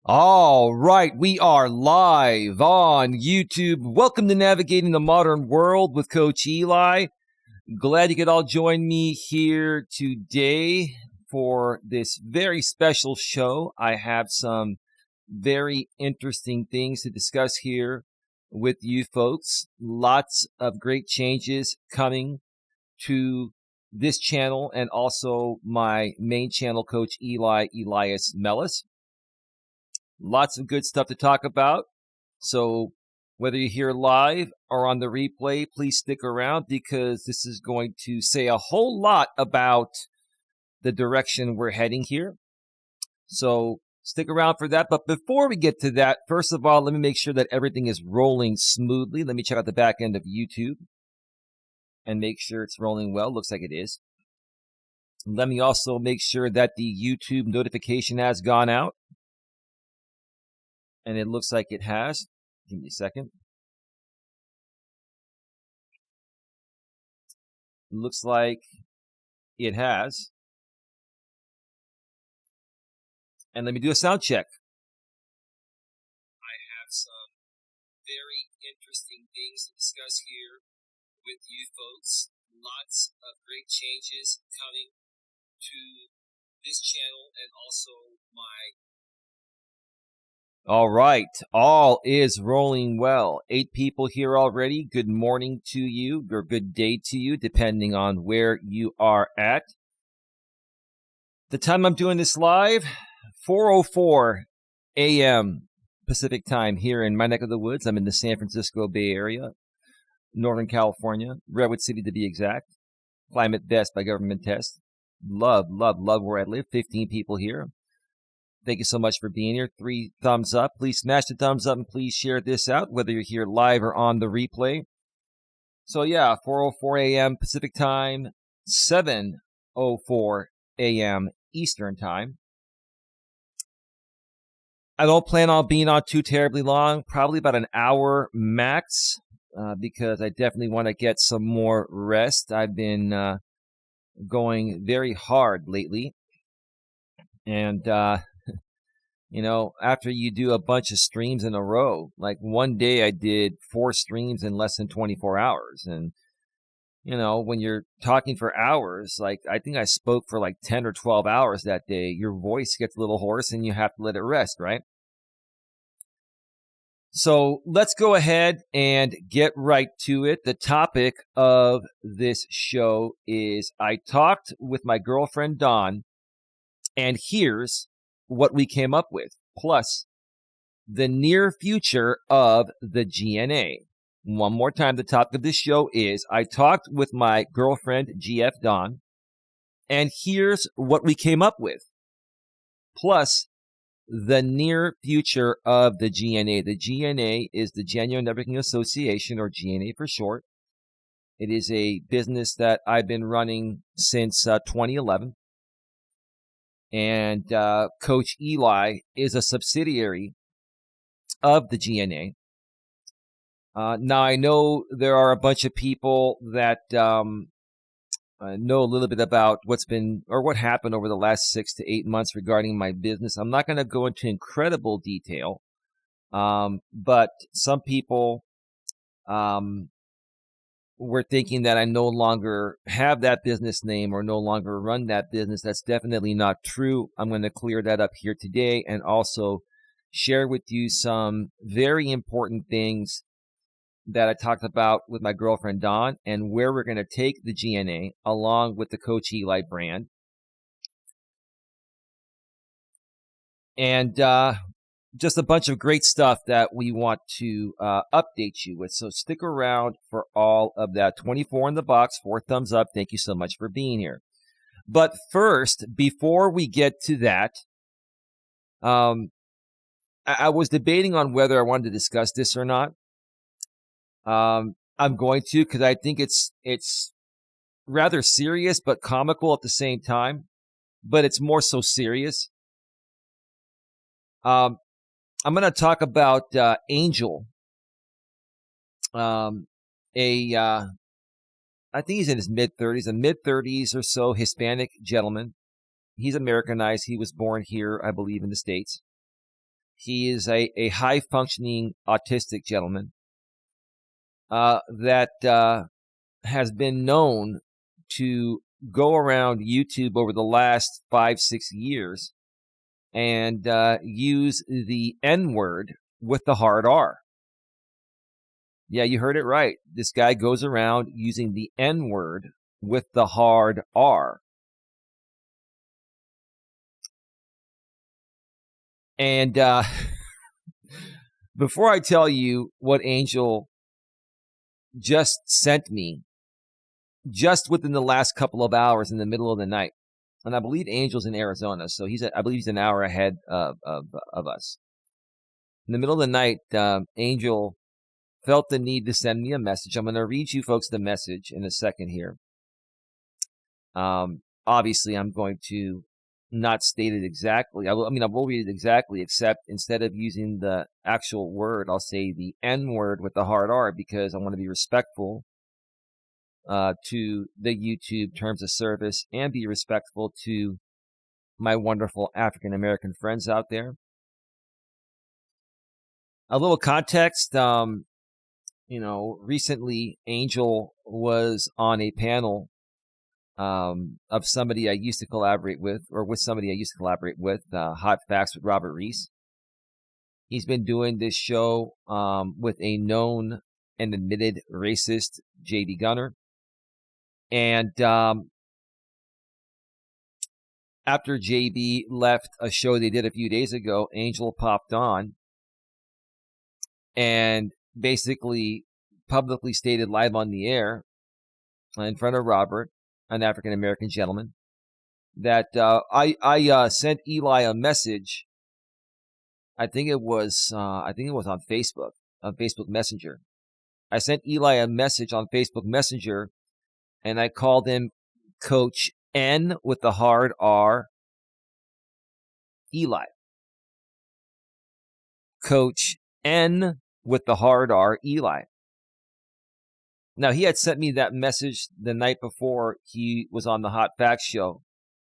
All right, we are live on YouTube. Welcome to Navigating the Modern World with Coach Eli. Glad you could all join me here today for this very special show. I have some very interesting things to discuss here with you folks. Lots of great changes coming to this channel and also my main channel, Coach Eli, Elias, Melas. Lots of good stuff to talk about. So whether you're here live or on the replay, please stick around because this is going to say a whole lot about the direction we're heading here. So stick around for that. But before we get to that, first of all, let me make sure that everything is rolling smoothly. Let me check out the back end of YouTube and make sure it's rolling well. Looks like it is. Let me also make sure that the YouTube notification has gone out. And it looks like it has. Give me a second. It looks like it has. And let me do a sound check. I have some very interesting things to discuss here with you folks. Lots of great changes coming to this channel and also my... All right. All is rolling well. 8 people here already. Good morning to you or good day to you, depending on where you are at. The time I'm doing this live, 4:04 a.m. Pacific time here in my neck of the woods. I'm in the San Francisco Bay Area, Northern California, Redwood City to be exact. Climate best by government test. Love where I live. 15 people here. Thank you so much for being here. 3 thumbs up. Please smash the thumbs up and please share this out, whether you're here live or on the replay. So yeah, 4:04 a.m. Pacific time, 7:04 a.m. Eastern time. I don't plan on being on too terribly long, probably about an hour max, because I definitely want to get some more rest. I've been going very hard lately. And, you know, after you do a bunch of streams in a row, like one day I did 4 streams in less than 24 hours. And, you know, when you're talking for hours, like I think I spoke for like 10 or 12 hours that day, your voice gets a little hoarse and you have to let it rest, right? So let's go ahead and get right to it. The topic of this show is I talked with my girlfriend, Dawn, and here's what we came up with, plus the near future of the GNA. One more time, the topic of this show is I talked with my girlfriend, GF Dawn, and here's what we came up with, plus the near future of the GNA. The GNA is the Genuine Networking Association, or GNA for short. It is a business that I've been running since 2011. And Coach Eli is a subsidiary of the GNA. Now, I know there are a bunch of people that know a little bit about what's been or what happened over the last 6 to 8 months regarding my business. I'm not going to go into incredible detail, but some people were thinking that I no longer have that business name or no longer run that business. That's definitely not true. I'm going to clear that up here today and also share with you some very important things that I talked about with my girlfriend, Dawn, and where we're going to take the GNA along with the Coach Eli brand. And just a bunch of great stuff that we want to update you with. So stick around for all of that. 24 in the box, 4 thumbs up. Thank you so much for being here. But first, before we get to that, I was debating on whether I wanted to discuss this or not. I'm going to, because I think it's rather serious but comical at the same time. But it's more so serious. I'm going to talk about Angel, I think he's in his mid-30s or so, Hispanic gentleman. He's Americanized. He was born here, I believe, in the States. He is a high-functioning autistic gentleman that has been known to go around YouTube over the last 5-6 years and use the N-word with the hard R. Yeah, you heard it right. This guy goes around using the N-word with the hard R. And before I tell you what Angel just sent me, just within the last couple of hours in the middle of the night, and I believe Angel's in Arizona, so I believe he's an hour ahead of us. In the middle of the night, Angel felt the need to send me a message. I'm going to read you folks the message in a second here. Obviously, I'm going to not state it exactly. I will read it exactly, except instead of using the actual word, I'll say the N word with the hard R, because I want to be respectful to the YouTube terms of service and be respectful to my wonderful African American friends out there. A little context, recently Angel was on a panel of somebody I used to collaborate with, Hot Facts with Robert Reese. He's been doing this show with a known and admitted racist, J.D. Gunner. And after JB left a show they did a few days ago, Angel popped on and basically publicly stated live on the air in front of Robert, an African-American gentleman, that I sent Eli a message. I think it was on Facebook, on Facebook Messenger. I sent Eli a message on Facebook Messenger, and I called him Coach N with the hard R, Eli. Coach N with the hard R, Eli. Now, he had sent me that message the night before he was on the Hot Facts show,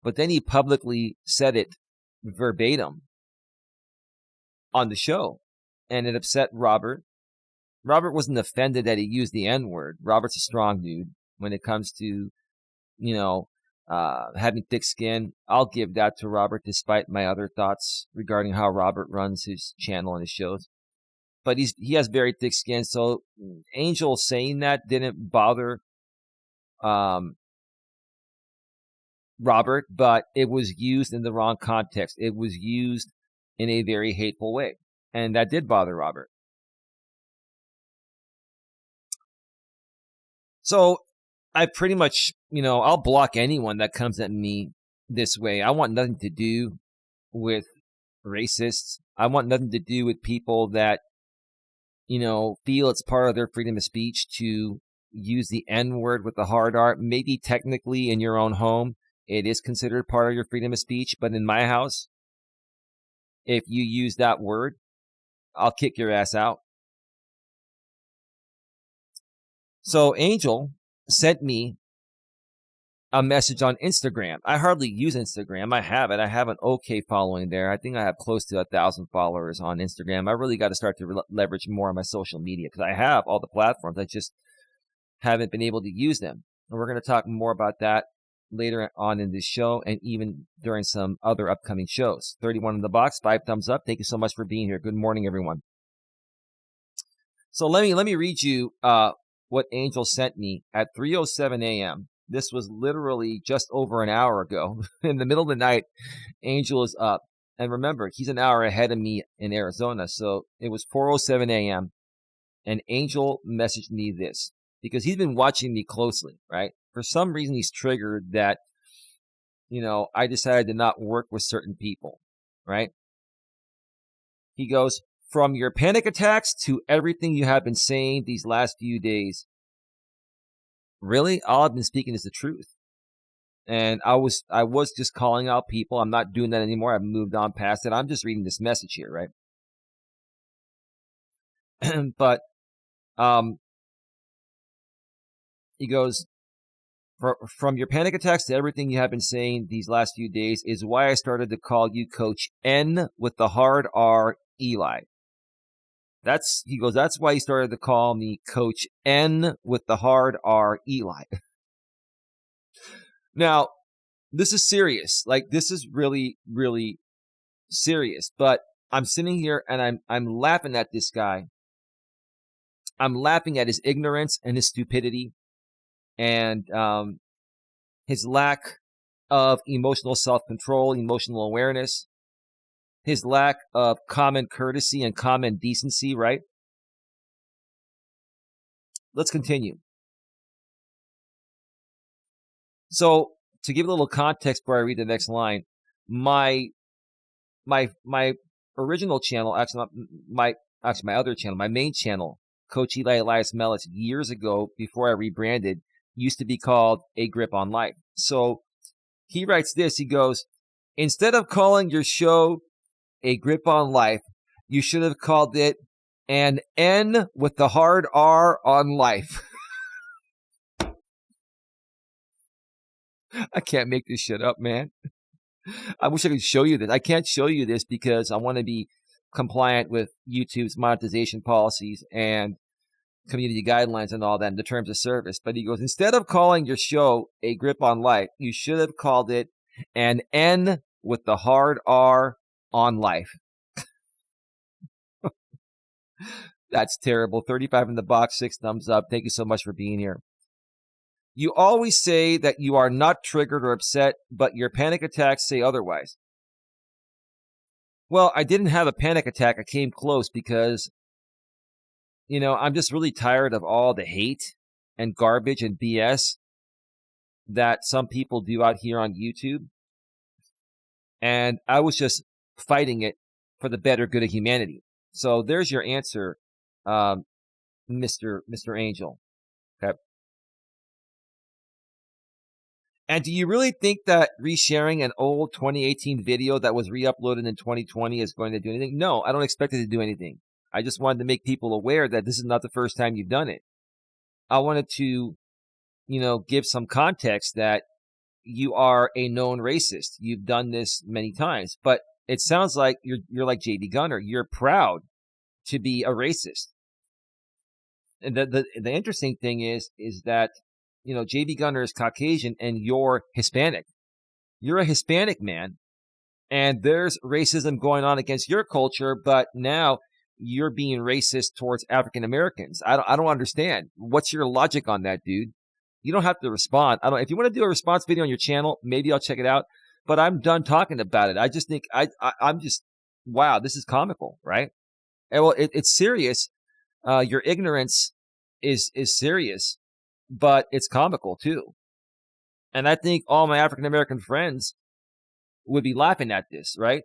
but then he publicly said it verbatim on the show, and it upset Robert. Robert wasn't offended that he used the N-word. Robert's a strong dude when it comes to, having thick skin. I'll give that to Robert, despite my other thoughts regarding how Robert runs his channel and his shows. But he has very thick skin, so Angel saying that didn't bother Robert, but it was used in the wrong context. It was used in a very hateful way, and that did bother Robert. So I pretty much, I'll block anyone that comes at me this way. I want nothing to do with racists. I want nothing to do with people that, feel it's part of their freedom of speech to use the N-word with the hard R. Maybe technically in your own home, it is considered part of your freedom of speech. But in my house, if you use that word, I'll kick your ass out. So Angel sent me a message on Instagram. I hardly use Instagram. I have it. I have an okay following there. I think I have close to 1,000 followers on Instagram. I really got to start to leverage more of my social media because I have all the platforms. I just haven't been able to use them. And we're going to talk more about that later on in this show and even during some other upcoming shows. 31 in the box, 5 thumbs up. Thank you so much for being here. Good morning, everyone. So let me read you what Angel sent me at 3:07 a.m. This was literally just over an hour ago. In the middle of the night, Angel is up. And remember, he's an hour ahead of me in Arizona. So it was 4:07 a.m. And Angel messaged me this because he's been watching me closely, right? For some reason, he's triggered that, I decided to not work with certain people, right? He goes, from your panic attacks to everything you have been saying these last few days. Really, all I've been speaking is the truth. And I was just calling out people. I'm not doing that anymore. I've moved on past it. I'm just reading this message here, right? But he goes, from your panic attacks to everything you have been saying these last few days is why I started to call you Coach N with the hard R, Eli. He goes, that's why he started to call me Coach N with the hard R, Eli. Now, this is serious. Like, this is really, really serious. But I'm sitting here and I'm laughing at this guy. I'm laughing at his ignorance and his stupidity and his lack of emotional self-control, emotional awareness, his lack of common courtesy and common decency, right? Let's continue. So, to give a little context before I read the next line, my original channel, my other channel, my main channel, Coach Eli, Elias, Melas, years ago, before I rebranded, used to be called A Grip on Life. So he writes this, he goes, instead of calling your show A Grip on Life, you should have called it an N with the hard R on life. I can't make this shit up, man. I wish I could show you this. I can't show you this because I want to be compliant with YouTube's monetization policies and community guidelines and all that in the terms of service. But he goes, instead of calling your show A Grip on Life, you should have called it an N with the hard R on life. That's terrible. 35 in the box, 6 thumbs up. Thank you so much for being here. You always say that you are not triggered or upset, but your panic attacks say otherwise. Well, I didn't have a panic attack. I came close because, I'm just really tired of all the hate and garbage and BS that some people do out here on YouTube. And I was just fighting it for the better good of humanity. So there's your answer, Mr. Angel. Okay. And do you really think that resharing an old 2018 video that was re-uploaded in 2020 is going to do anything? No, I don't expect it to do anything. I just wanted to make people aware that this is not the first time you've done it. I wanted to, give some context that you are a known racist. You've done this many times, but it sounds like you're like JD Gunner. You're proud to be a racist. And the interesting thing is that JB Gunner is Caucasian and you're Hispanic. You're a Hispanic man, and there's racism going on against your culture, but now you're being racist towards African Americans. I don't understand. What's your logic on that, dude? You don't have to respond. If you want to do a response video on your channel, maybe I'll check it out, but I'm done talking about it. I just think I'm just, wow, this is comical, right? And well, it's serious. Your ignorance is serious, but it's comical too. And I think all my African American friends would be laughing at this, right?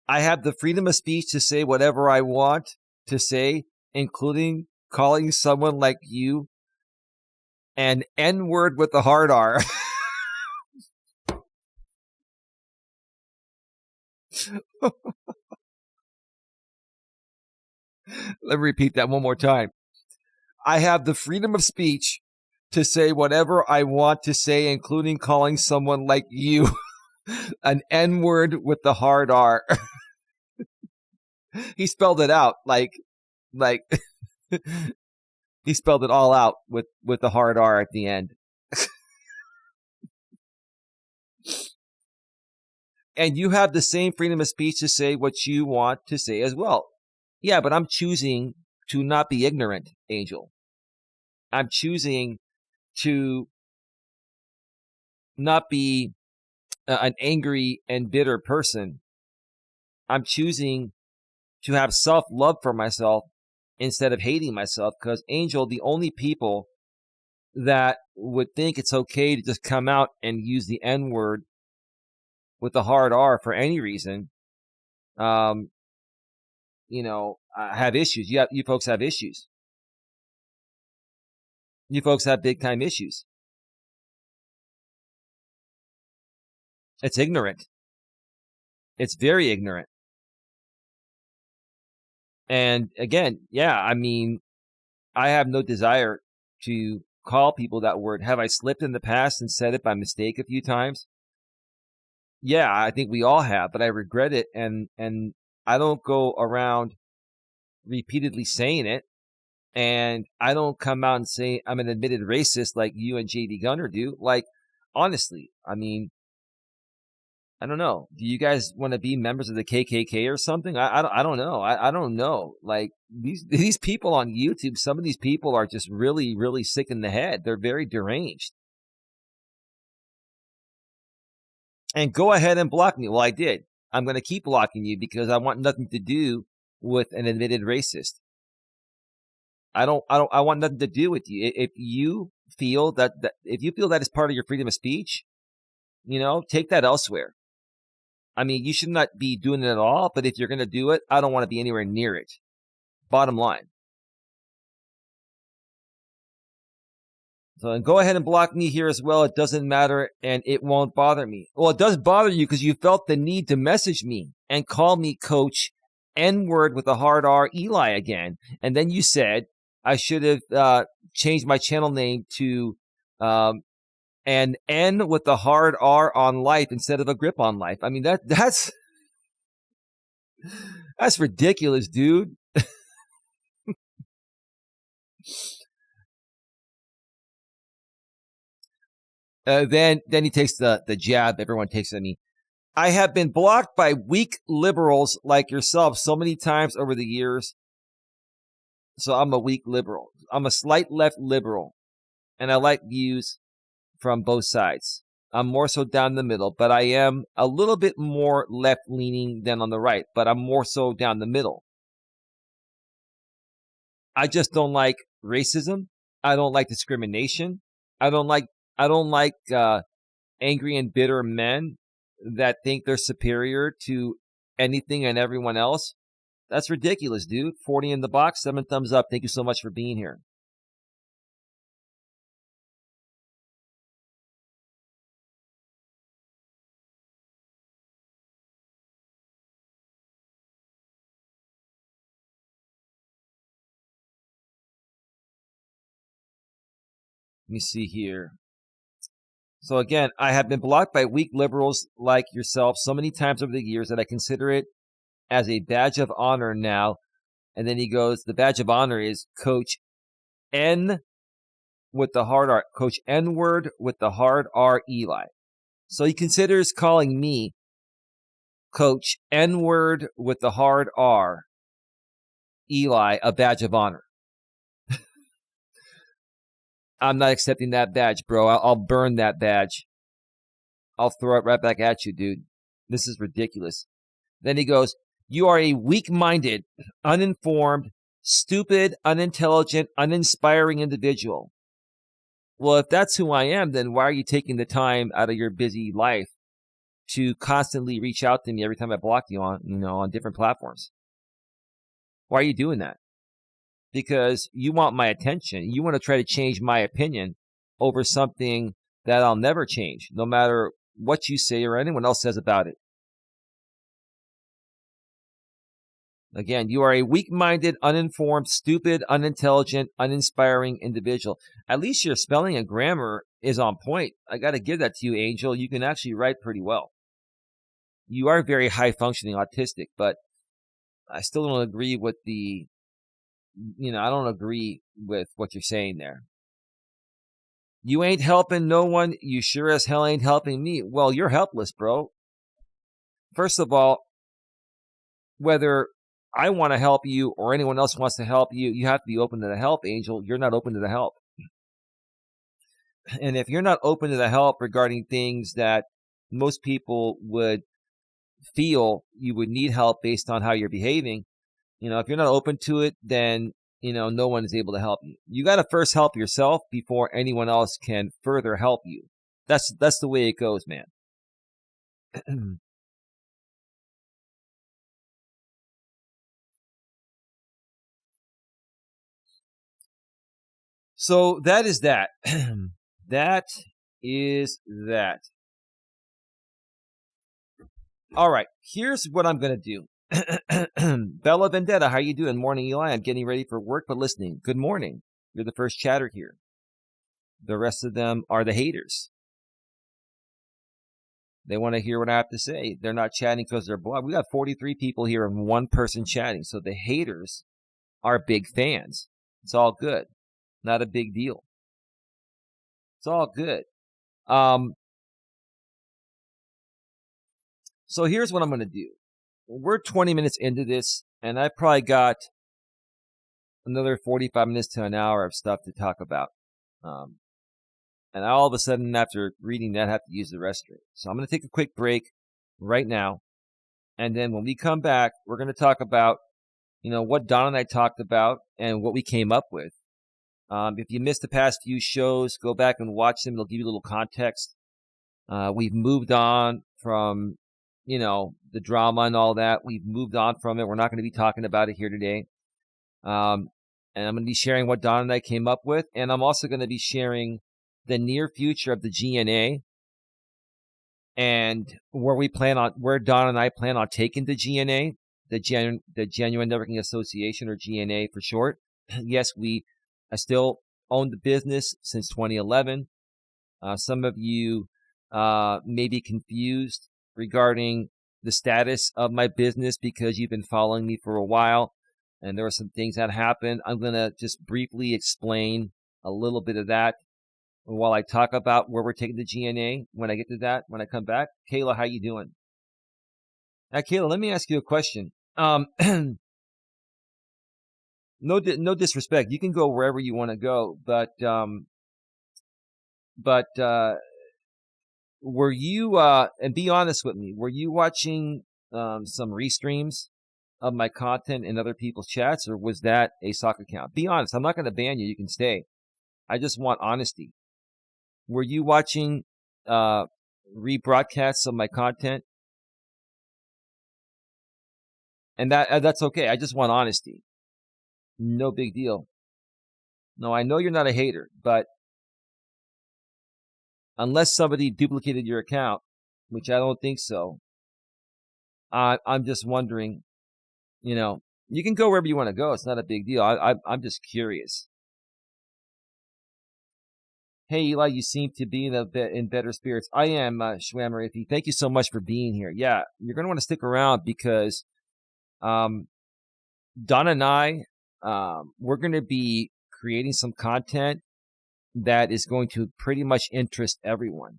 I have the freedom of speech to say whatever I want to say, including calling someone like you an N-word with the hard R. Let me repeat that one more time. I have the freedom of speech to say whatever I want to say, including calling someone like you an N-word with the hard R. He spelled it out like he spelled it all out with the hard R at the end. And you have the same freedom of speech to say what you want to say as well. Yeah, but I'm choosing to not be ignorant, Angel. I'm choosing to not be an angry and bitter person. I'm choosing to have self-love for myself instead of hating myself, because, Angel, the only people that would think it's okay to just come out and use the N-word with the hard R for any reason, have issues. You folks have issues. You folks have big-time issues. It's ignorant. It's very ignorant. And again, yeah, I have no desire to call people that word. Have I slipped in the past and said it by mistake a few times? Yeah, I think we all have, but I regret it, and I don't go around repeatedly saying it, and I don't come out and say I'm an admitted racist like you and JD Gunner do. Like, honestly, I mean, I don't know. Do you guys want to be members of the KKK or something? I don't know. I don't know. Like, these people on YouTube, some of these people are just really, really sick in the head. They're very deranged. And go ahead and block me. Well, I did. I'm going to keep blocking you because I want nothing to do with an admitted racist. I want nothing to do with you. If you feel that is part of your freedom of speech, take that elsewhere. I mean, you should not be doing it at all, but if you're going to do it, I don't want to be anywhere near it. Bottom line. So go ahead and block me here as well. It doesn't matter, and it won't bother me. Well, it does bother you because you felt the need to message me and call me Coach N-word with a hard R Eli again. And then you said I should have changed my channel name to an N with a hard R on life instead of a grip on life. I mean, that's ridiculous, dude. Then he takes the jab everyone takes at me. I have been blocked by weak liberals like yourself so many times over the years. So I'm a weak liberal. I'm a slight left liberal. And I like views from both sides. I'm more so down the middle, but I am a little bit more left-leaning than on the right, but I'm more so down the middle. I just don't like racism. I don't like discrimination. I don't like angry and bitter men that think they're superior to anything and everyone else. That's ridiculous, dude. 40 in the box, 7 thumbs up. Thank you so much for being here. Let me see here. So again, I have been blocked by weak liberals like yourself so many times over the years that I consider it as a badge of honor now. And then he goes, the badge of honor is Coach N with the hard R, Coach N-word with the hard R Eli. So he considers calling me Coach N-word with the hard R Eli a badge of honor. I'm not accepting that badge, bro. I'll burn that badge. I'll throw it right back at you, dude. This is ridiculous. Then he goes, you are a weak-minded, uninformed, stupid, unintelligent, uninspiring individual. Well, if that's who I am, then why are you taking the time out of your busy life to constantly reach out to me every time I block you on different platforms? Why are you doing that? Because you want my attention. You want to try to change my opinion over something that I'll never change, no matter what you say or anyone else says about it. Again, you are a weak-minded, uninformed, stupid, unintelligent, uninspiring individual. At least your spelling and grammar is on point. I got to give that to you, Angel. You can actually write pretty well. You are very high-functioning autistic, but I still don't agree with I don't agree with what you're saying there. You ain't helping no one. You sure as hell ain't helping me. Well, you're helpless, bro. First of all, whether I want to help you or anyone else wants to help you, you have to be open to the help, Angel. You're not open to the help. And if you're not open to the help regarding things that most people would feel you would need help based on how you're behaving, if you're not open to it, then, no one is able to help you. You got to first help yourself before anyone else can further help you. That's the way it goes, man. So that is that. That is that. All right, here's what I'm going to do. Bella Vendetta, how you doing? Morning, Eli. I'm getting ready for work, but listening. Good morning. You're the first chatter here. The rest of them are the haters. They want to hear what I have to say. They're not chatting because they're bored. We got 43 people here and one person chatting. So the haters are big fans. It's all good. Not a big deal. It's all good. So here's what I'm going to do. We're 20 minutes into this, and I probably got another 45 minutes to an hour of stuff to talk about. And all of a sudden, after reading that, I have to use the restroom. So I'm going to take a quick break right now. And then when we come back, we're going to talk about, what Don and I talked about and what we came up with. If you missed the past few shows, go back and watch them. They'll give you a little context. We've moved on from, the drama and all that. We've moved on from it. We're not going to be talking about it here today. And I'm going to be sharing what Don and I came up with. And I'm also going to be sharing the near future of the GNA and where Don and I plan on taking the GNA, the Genuine Networking Association, or GNA for short. Yes, I still own the business since 2011. Some of you may be confused regarding the status of my business because you've been following me for a while, and there were some things that happened. I'm going to just briefly explain a little bit of that while I talk about where we're taking the GNA when I get to that, when I come back. Kayla, how you doing? Now, Kayla, let me ask you a question. No disrespect. You can go wherever you want to go, but were you, and be honest with me, were you watching some restreams of my content in other people's chats, or was that a sock account? Be honest. I'm not going to ban you. You can stay. I just want honesty. Were you watching rebroadcasts of my content? And that's okay. I just want honesty. No big deal. No, I know you're not a hater, but unless somebody duplicated your account, which I don't think so, I'm just wondering, you can go wherever you want to go. It's not a big deal. I'm just curious. Hey, Eli, you seem to be in better spirits. I am, Schwammer. Thank you so much for being here. Yeah, you're going to want to stick around because Don and I, we're going to be creating some content that is going to pretty much interest everyone.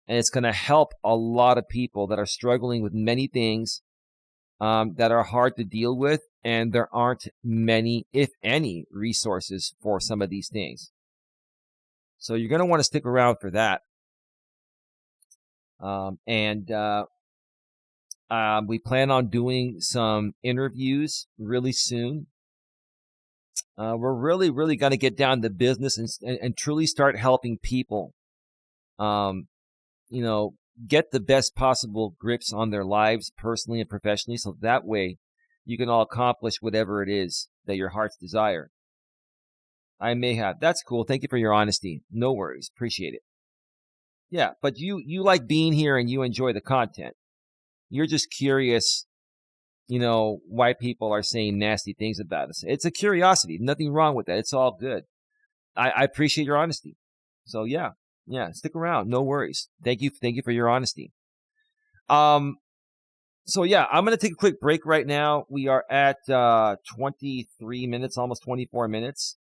And it's going to help a lot of people that are struggling with many things that are hard to deal with. And there aren't many, if any, resources for some of these things. So you're going to want to stick around for that. We plan on doing some interviews really soon. We're really, really going to get down to business and truly start helping people, get the best possible grips on their lives personally and professionally. So that way you can all accomplish whatever it is that your hearts desire. I may have. That's cool. Thank you for your honesty. No worries. Appreciate it. Yeah, but you like being here and you enjoy the content. You're just curious, why people are saying nasty things about us. It's a curiosity. Nothing wrong with that. It's all good. I appreciate your honesty. So yeah, stick around. No worries. Thank you for your honesty. So yeah, I'm going to take a quick break right now. We are at 23 minutes, almost 24 minutes.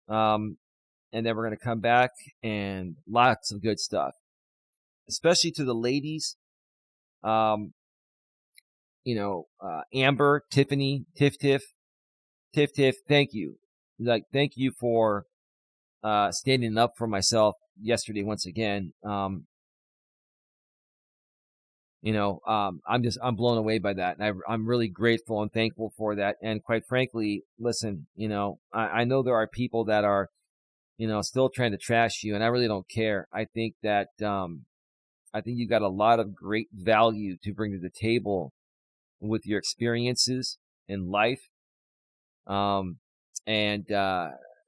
And then we're going to come back and lots of good stuff, especially to the ladies. Amber, Tiffany, Tiff, thank you. Thank you for, standing up for myself yesterday once again. I'm blown away by that. And I'm really grateful and thankful for that. And quite frankly, listen, I know there are people that are, still trying to trash you, and I really don't care. I think that, I think you got a lot of great value to bring to the table with your experiences in life. And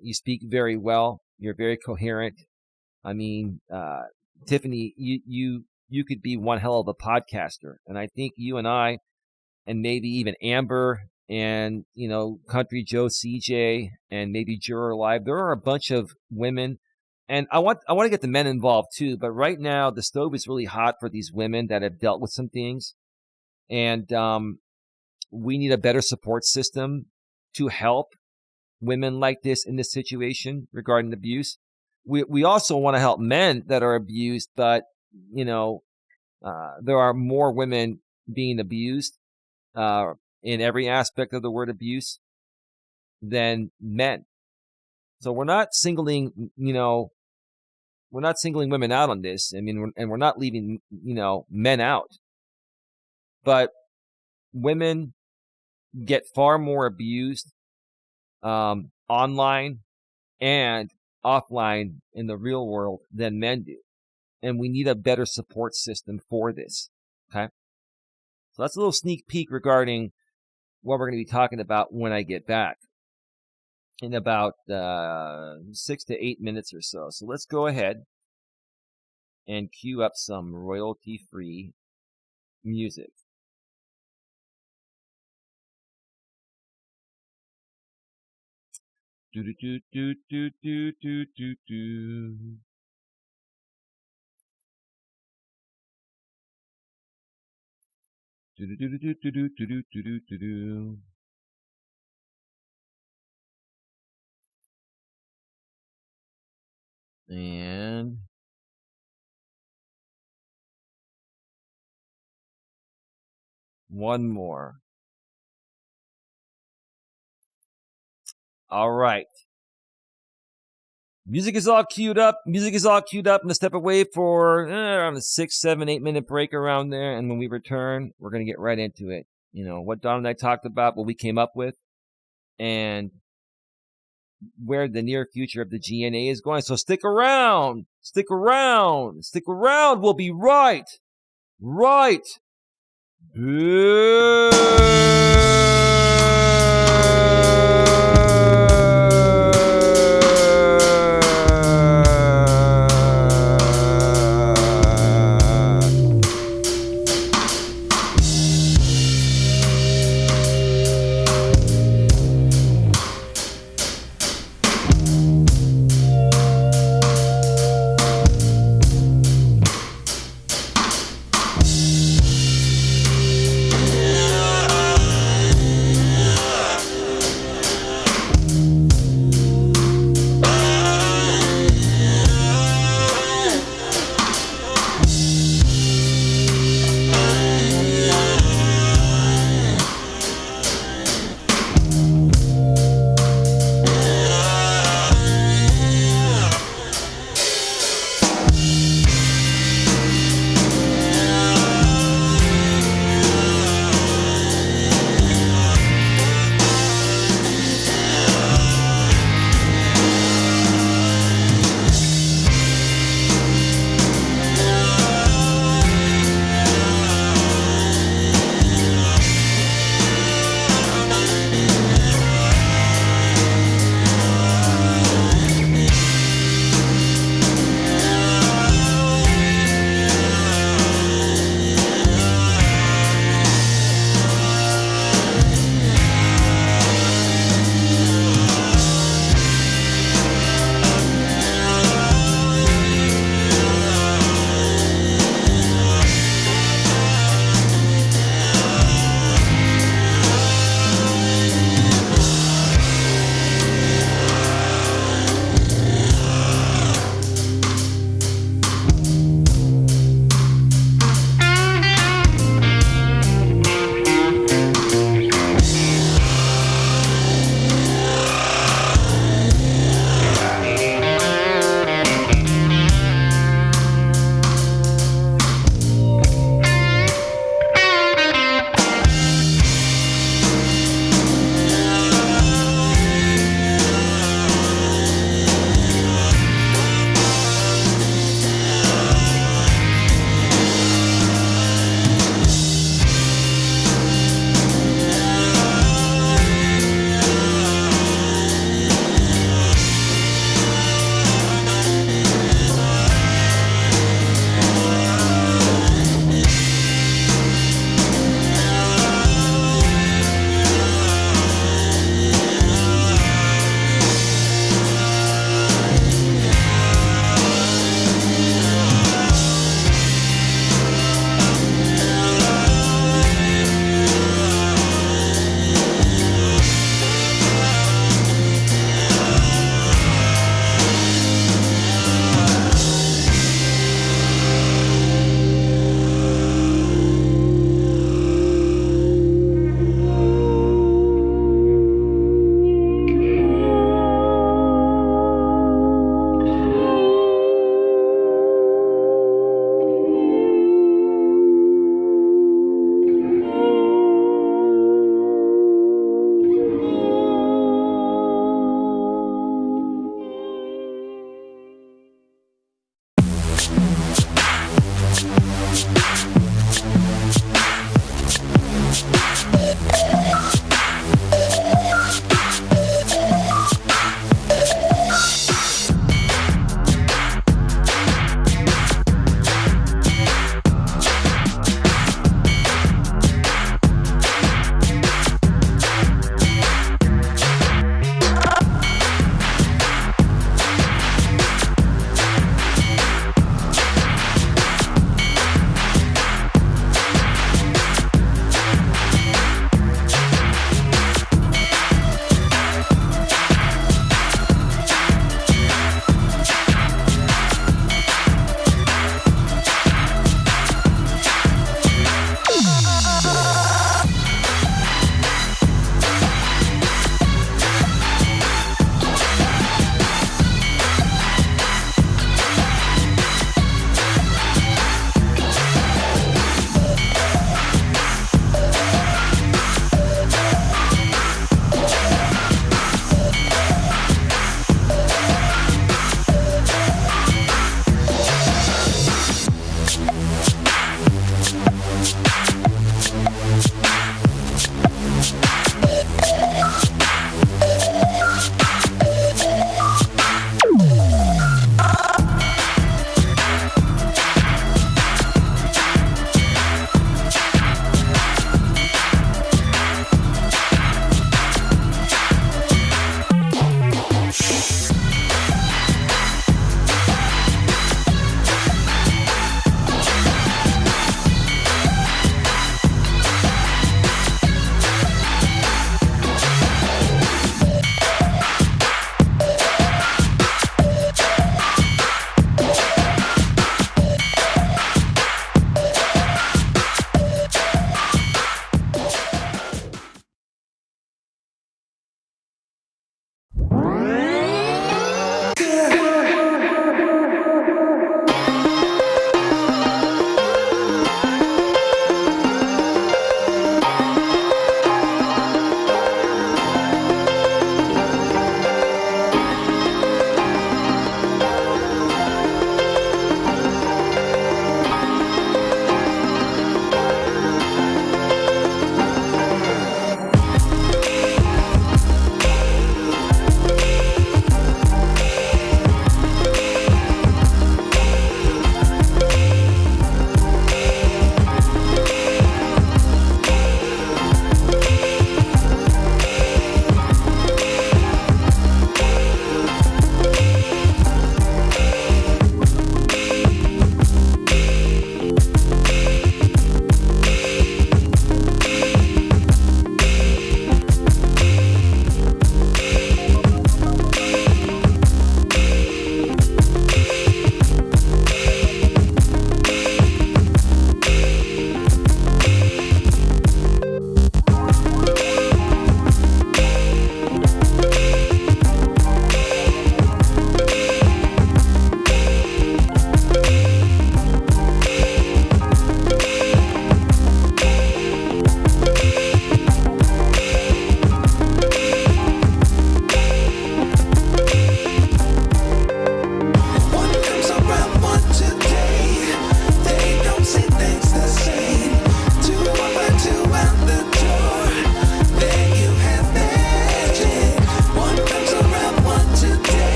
you speak very well. You're very coherent. I mean, Tiffany, you could be one hell of a podcaster. And I think you and I, and maybe even Amber and, Country Joe CJ and maybe Juror Live, there are a bunch of women And I want to get the men involved too, but right now the stove is really hot for these women that have dealt with some things, and we need a better support system to help women like this in this situation regarding abuse. We also want to help men that are abused, but there are more women being abused in every aspect of the word abuse than men. So we're not singling women out on this. I mean, and we're not leaving, men out. But women get far more abused online and offline in the real world than men do. And we need a better support system for this. Okay? So that's a little sneak peek regarding what we're going to be talking about when I get back in about 6 to 8 minutes or so. So let's go ahead and cue up some royalty-free music. Do do do do do do do do do. Do do do do do do do do do do do. And one more. All right. Music is all queued up. I'm going to step away for around a 6, 7, 8 minute break around there. And when we return, we're going to get right into it. What Don and I talked about, what we came up with, and where the near future of the GNA is going. So stick around. We'll be right.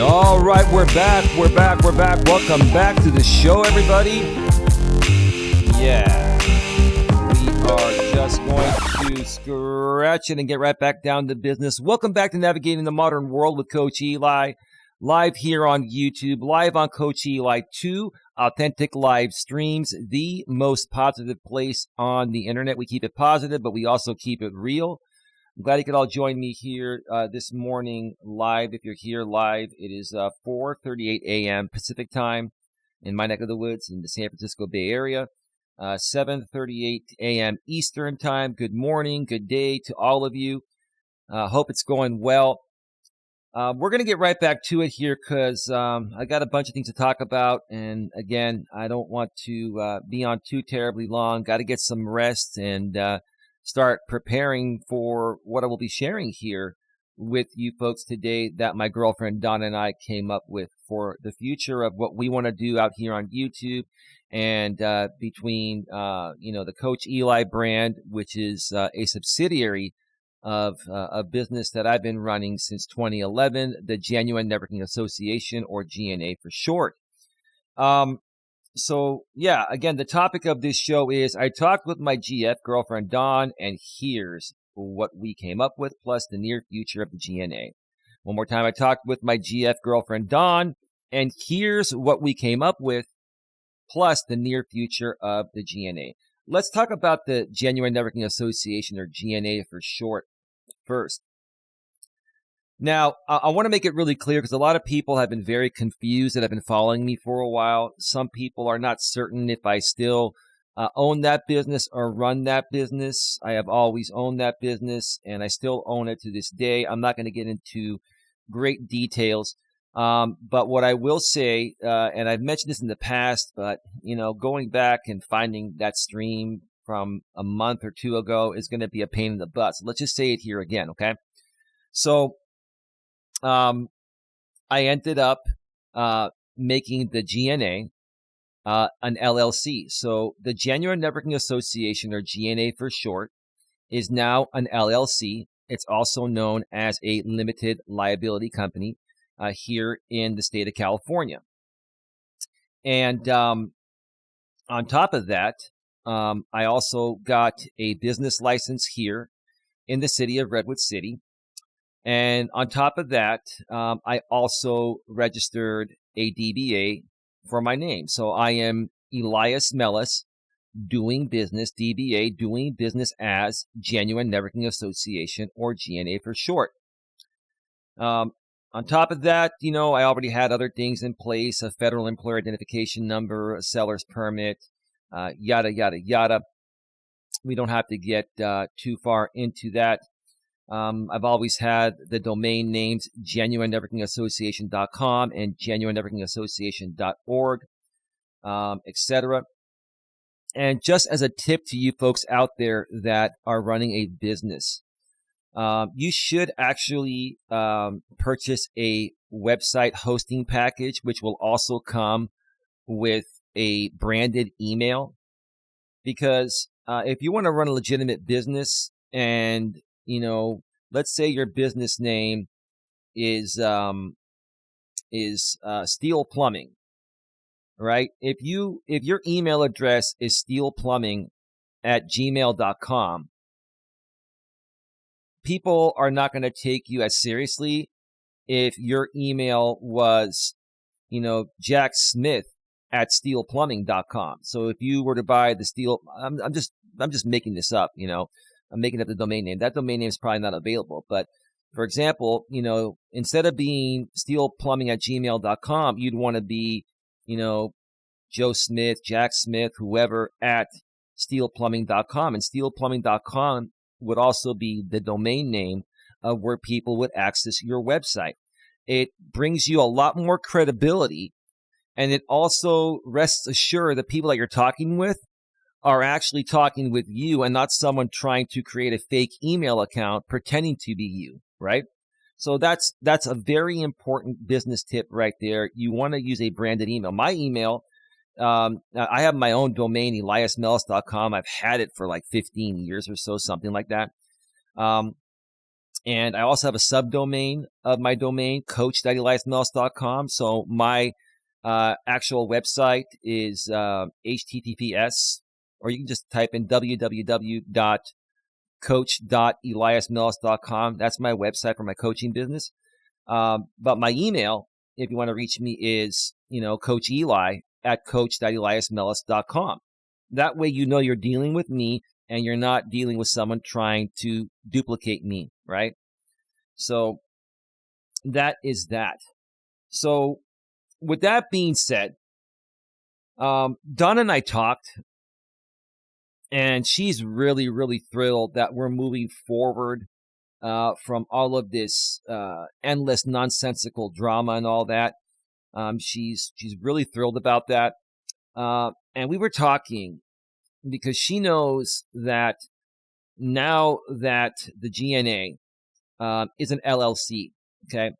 All right, we're back. Welcome back to the show, everybody. Yeah, we are just going to scratch it and get right back down to business. Welcome back to Navigating the Modern World with Coach Eli, live here on YouTube, live on Coach Eli 2, authentic live streams, the most positive place on the internet. We keep it positive, but we also keep it real. I'm glad you could all join me here this morning live. If you're here live, it is 4:38 a.m. Pacific time in my neck of the woods in the San Francisco Bay Area. 7:38 a.m. Eastern time. Good morning, good day to all of you. Hope it's going well. We're going to get right back to it here because I got a bunch of things to talk about. And again, I don't want to be on too terribly long. Got to get some rest and start preparing for what I will be sharing here with you folks today that my girlfriend Donna and I came up with for the future of what we want to do out here on YouTube and between, the Coach Eli brand, which is a subsidiary of a business that I've been running since 2011, the Genuine Networking Association, or GNA for short. So, yeah, again, the topic of this show is I talked with my GF girlfriend, Dawn, and here's what we came up with, plus the near future of the GNA. One more time, I talked with my GF girlfriend, Dawn, and here's what we came up with, plus the near future of the GNA. Let's talk about the Genuine Networking Association, or GNA for short, first. Now, I want to make it really clear because a lot of people have been very confused that have been following me for a while. Some people are not certain if I still own that business or run that business. I have always owned that business, and I still own it to this day. I'm not going to get into great details. But what I will say, and I've mentioned this in the past, but, going back and finding that stream from a month or two ago is going to be a pain in the butt. So let's just say it here again, okay? So, I ended up making the GNA an LLC. So the Genuine Networking Association, or GNA for short, is now an LLC. It's also known as a limited liability company here in the state of California. And on top of that, I also got a business license here in the city of Redwood City. And on top of that, I also registered a DBA for my name. So I am Elias Melas, doing business, DBA, doing business as Genuine Networking Association, or GNA for short. On top of that, I already had other things in place, a federal employer identification number, a seller's permit, yada, yada, yada. We don't have to get too far into that. I've always had the domain names genuinenetworkingassociation.com and genuinenetworkingassociation.org, etc. And just as a tip to you folks out there that are running a business, you should actually purchase a website hosting package, which will also come with a branded email. Because if you want to run a legitimate business and let's say your business name is Steel Plumbing, right? If your email address is steelplumbing@gmail.com, people are not going to take you as seriously if your email was, Jack Smith at steelplumbing.com. So if you were to buy the steel, I'm just making this up, I'm making up the domain name. That domain name is probably not available. But for example, instead of being steelplumbing@gmail.com, you'd want to be, Joe Smith, Jack Smith, whoever at steelplumbing.com. And steelplumbing.com would also be the domain name of where people would access your website. It brings you a lot more credibility, and it also rests assured that people that you're talking with are actually talking with you and not someone trying to create a fake email account pretending to be you, right? So that's a very important business tip right there. You want to use a branded email. My email, I have my own domain, eliasmelas.com. I've had it for like 15 years or so, something like that. And I also have a subdomain of my domain, coach.eliasmelas.com. So my actual website is HTTPS, or you can just type in www.coach.eliasmelas.com. That's my website for my coaching business. But my email, if you want to reach me, is, Coach Eli at coach.eliasmelas.com. That way, you're dealing with me and you're not dealing with someone trying to duplicate me, right? So that is that. So with that being said, Donna and I talked, and she's really, really thrilled that we're moving forward from all of this endless nonsensical drama and all that. She's really thrilled about that. And we were talking because she knows that now that the GNA is an LLC, okay,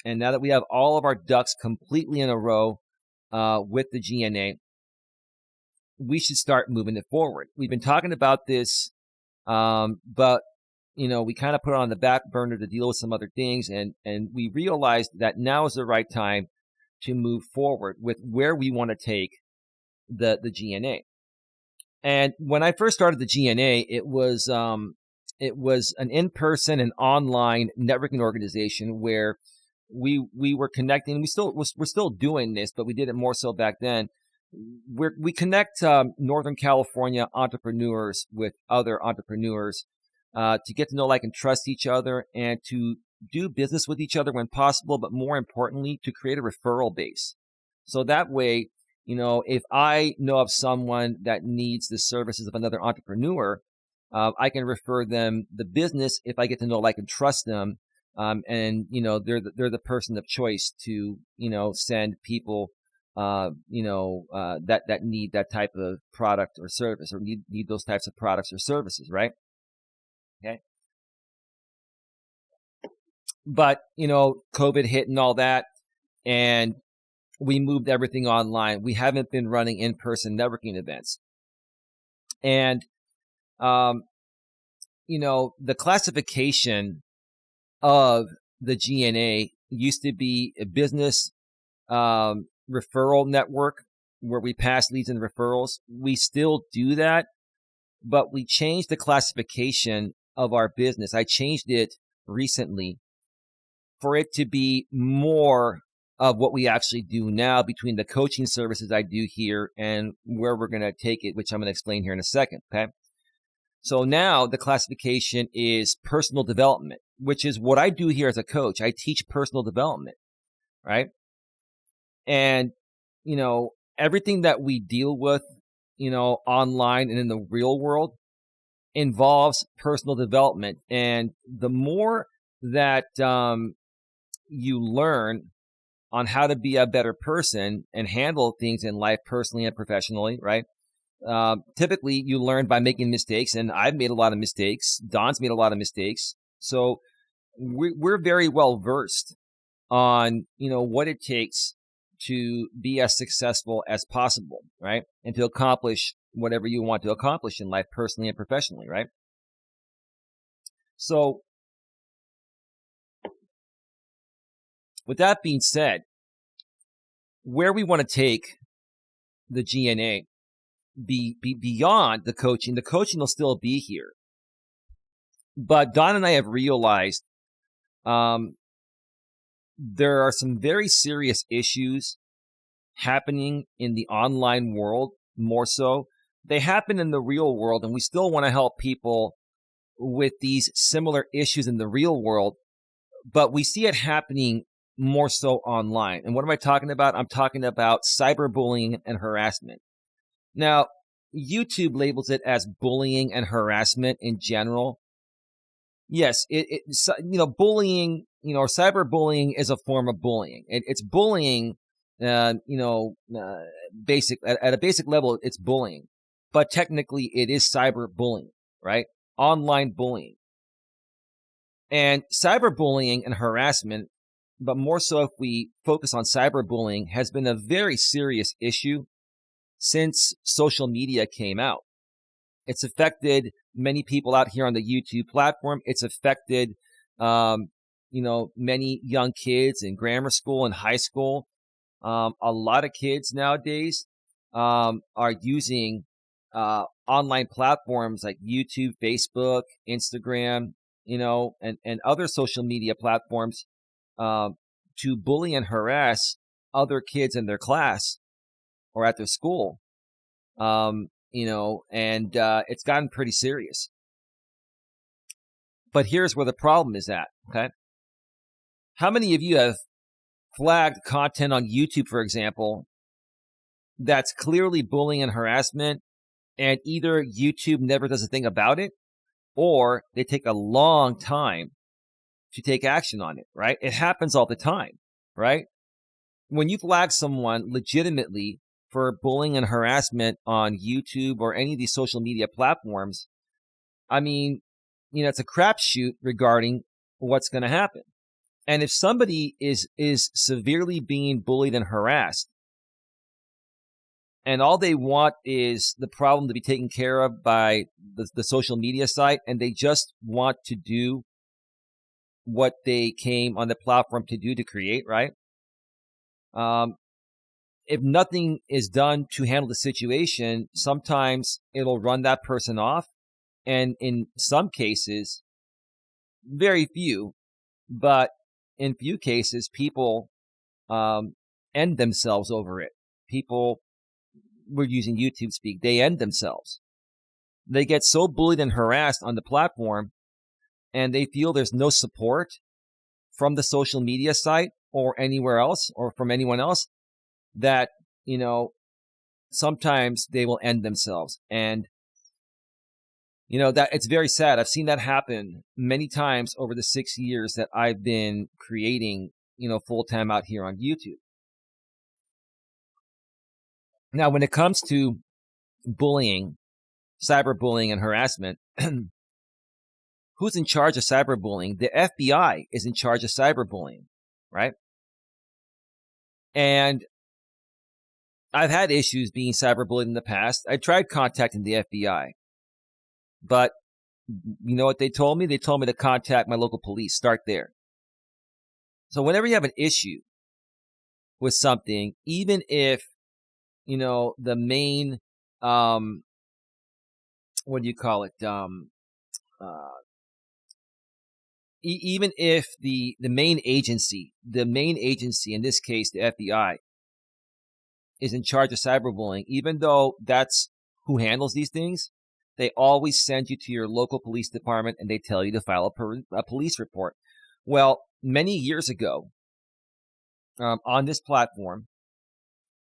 and now that we have all of our ducks completely in a row with the GNA, we should start moving it forward. We've been talking about this, but we kind of put it on the back burner to deal with some other things, and we realized that now is the right time to move forward with where we want to take the GNA. And when I first started the GNA, it was an in-person and online networking organization where we were connecting. We're still doing this, but we did it more so back then. We connect Northern California entrepreneurs with other entrepreneurs to get to know, like, and trust each other, and to do business with each other when possible, but more importantly, to create a referral base. So that way, if I know of someone that needs the services of another entrepreneur, I can refer them the business if I get to know, like, and trust them. And they're the person of choice to send people that need that type of product or service, or need those types of products or services, right? Okay. But COVID hit and all that, and we moved everything online. We haven't been running in-person networking events. And, the classification of the GNA used to be a business referral network where we pass leads and referrals. We still do that, but we changed the classification of our business. I changed it recently for it to be more of what we actually do now, between the coaching services I do here and where we're going to take it, which I'm going to explain here in a second. Okay. So now the classification is personal development, which is what I do here as a coach. I teach personal development, right? And, everything that we deal with, online and in the real world involves personal development. And the more that you learn on how to be a better person and handle things in life, personally and professionally, right? Typically, you learn by making mistakes, and I've made a lot of mistakes. Don's made a lot of mistakes. So we're very well versed on, what it takes to be as successful as possible, right? And to accomplish whatever you want to accomplish in life, personally and professionally, right? So with that being said, where we want to take the GNA be beyond the coaching will still be here. But Don and I have realized there are some very serious issues happening in the online world. More so, they happen in the real world, and we still want to help people with these similar issues in the real world, but we see it happening more so online. And what am I talking about? I'm talking about cyberbullying and harassment. Now, YouTube labels it as bullying and harassment in general. Yes, bullying, or cyberbullying is a form of bullying. It's bullying, basic at a basic level, it's bullying, but technically it is cyberbullying, right? Online bullying. And cyberbullying and harassment, but more so if we focus on cyberbullying, has been a very serious issue since social media came out. It's affected many people out here on the YouTube platform. It's affected Many young kids in grammar school and high school. A lot of kids nowadays are using online platforms like YouTube, Facebook, Instagram, and other social media platforms to bully and harass other kids in their class or at their school. It's gotten pretty serious. But here's where the problem is at, okay? How many of you have flagged content on YouTube, for example, that's clearly bullying and harassment, and either YouTube never does a thing about it, or they take a long time to take action on it, right? It happens all the time, right? When you flag someone legitimately for bullying and harassment on YouTube or any of these social media platforms, I mean, it's a crapshoot regarding what's going to happen. And if somebody is severely being bullied and harassed, and all they want is the problem to be taken care of by the social media site, and they just want to do what they came on the platform to do, to create, right? If nothing is done to handle the situation, sometimes it'll run that person off. And in some cases, very few, but in few cases, people end themselves over it. People, we're using YouTube speak, they end themselves. They get so bullied and harassed on the platform, and they feel there's no support from the social media site or anywhere else or from anyone else, that, sometimes they will end themselves. And, that it's very sad. I've seen that happen many times over the 6 years that I've been creating, full-time out here on YouTube. Now, when it comes to bullying, cyberbullying and harassment, who's in charge of cyberbullying? The FBI is in charge of cyberbullying, right? And I've had issues being cyberbullied in the past. I tried contacting the FBI, but you know what they told me? They told me to contact my local police. Start there. So whenever you have an issue with something, even if, the main, what do you call it? Even if the main agency, in this case, the FBI, is in charge of cyberbullying, even though that's who handles these things, they always send you to your local police department and they tell you to file a police report. Well, many years ago, on this platform,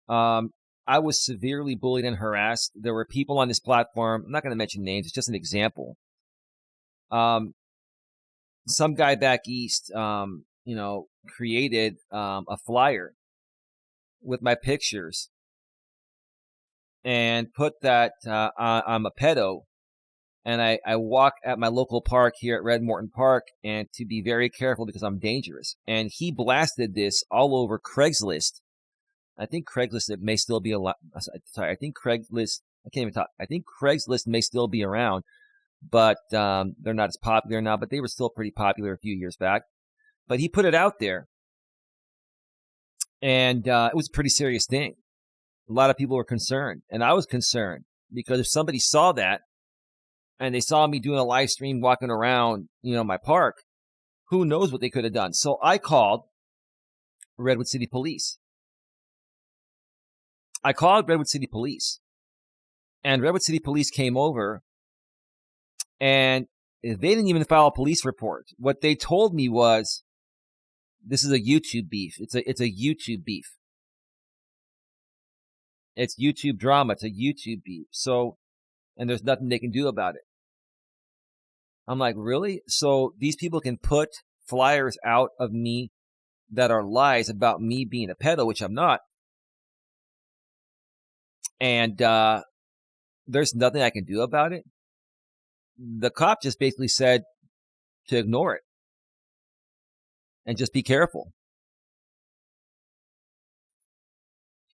I was severely bullied and harassed. There were people on this platform, I'm not going to mention names, it's just an example. Some guy back east, created a flyer with my pictures and put that I'm a pedo, and I walk at my local park here at Red Morton Park, and to be very careful because I'm dangerous. And he blasted this all over Craigslist. I think Craigslist may still be alive. Sorry, I think Craigslist. I can't even talk. I think Craigslist may still be around, but they're not as popular now. But they were still pretty popular a few years back. But he put it out there, and it was a pretty serious thing. A lot of people were concerned, and I was concerned because if somebody saw that and they saw me doing a live stream walking around, my park, who knows what they could have done. So I called Redwood City Police. And Redwood City Police came over, and they didn't even file a police report. What they told me was, this is a YouTube beef. It's a YouTube beef. It's YouTube drama. It's a YouTube beef. So, and there's nothing they can do about it. I'm like, really? So these people can put flyers out of me that are lies about me being a pedo, which I'm not. And there's nothing I can do about it. The cop just basically said to ignore it and just be careful.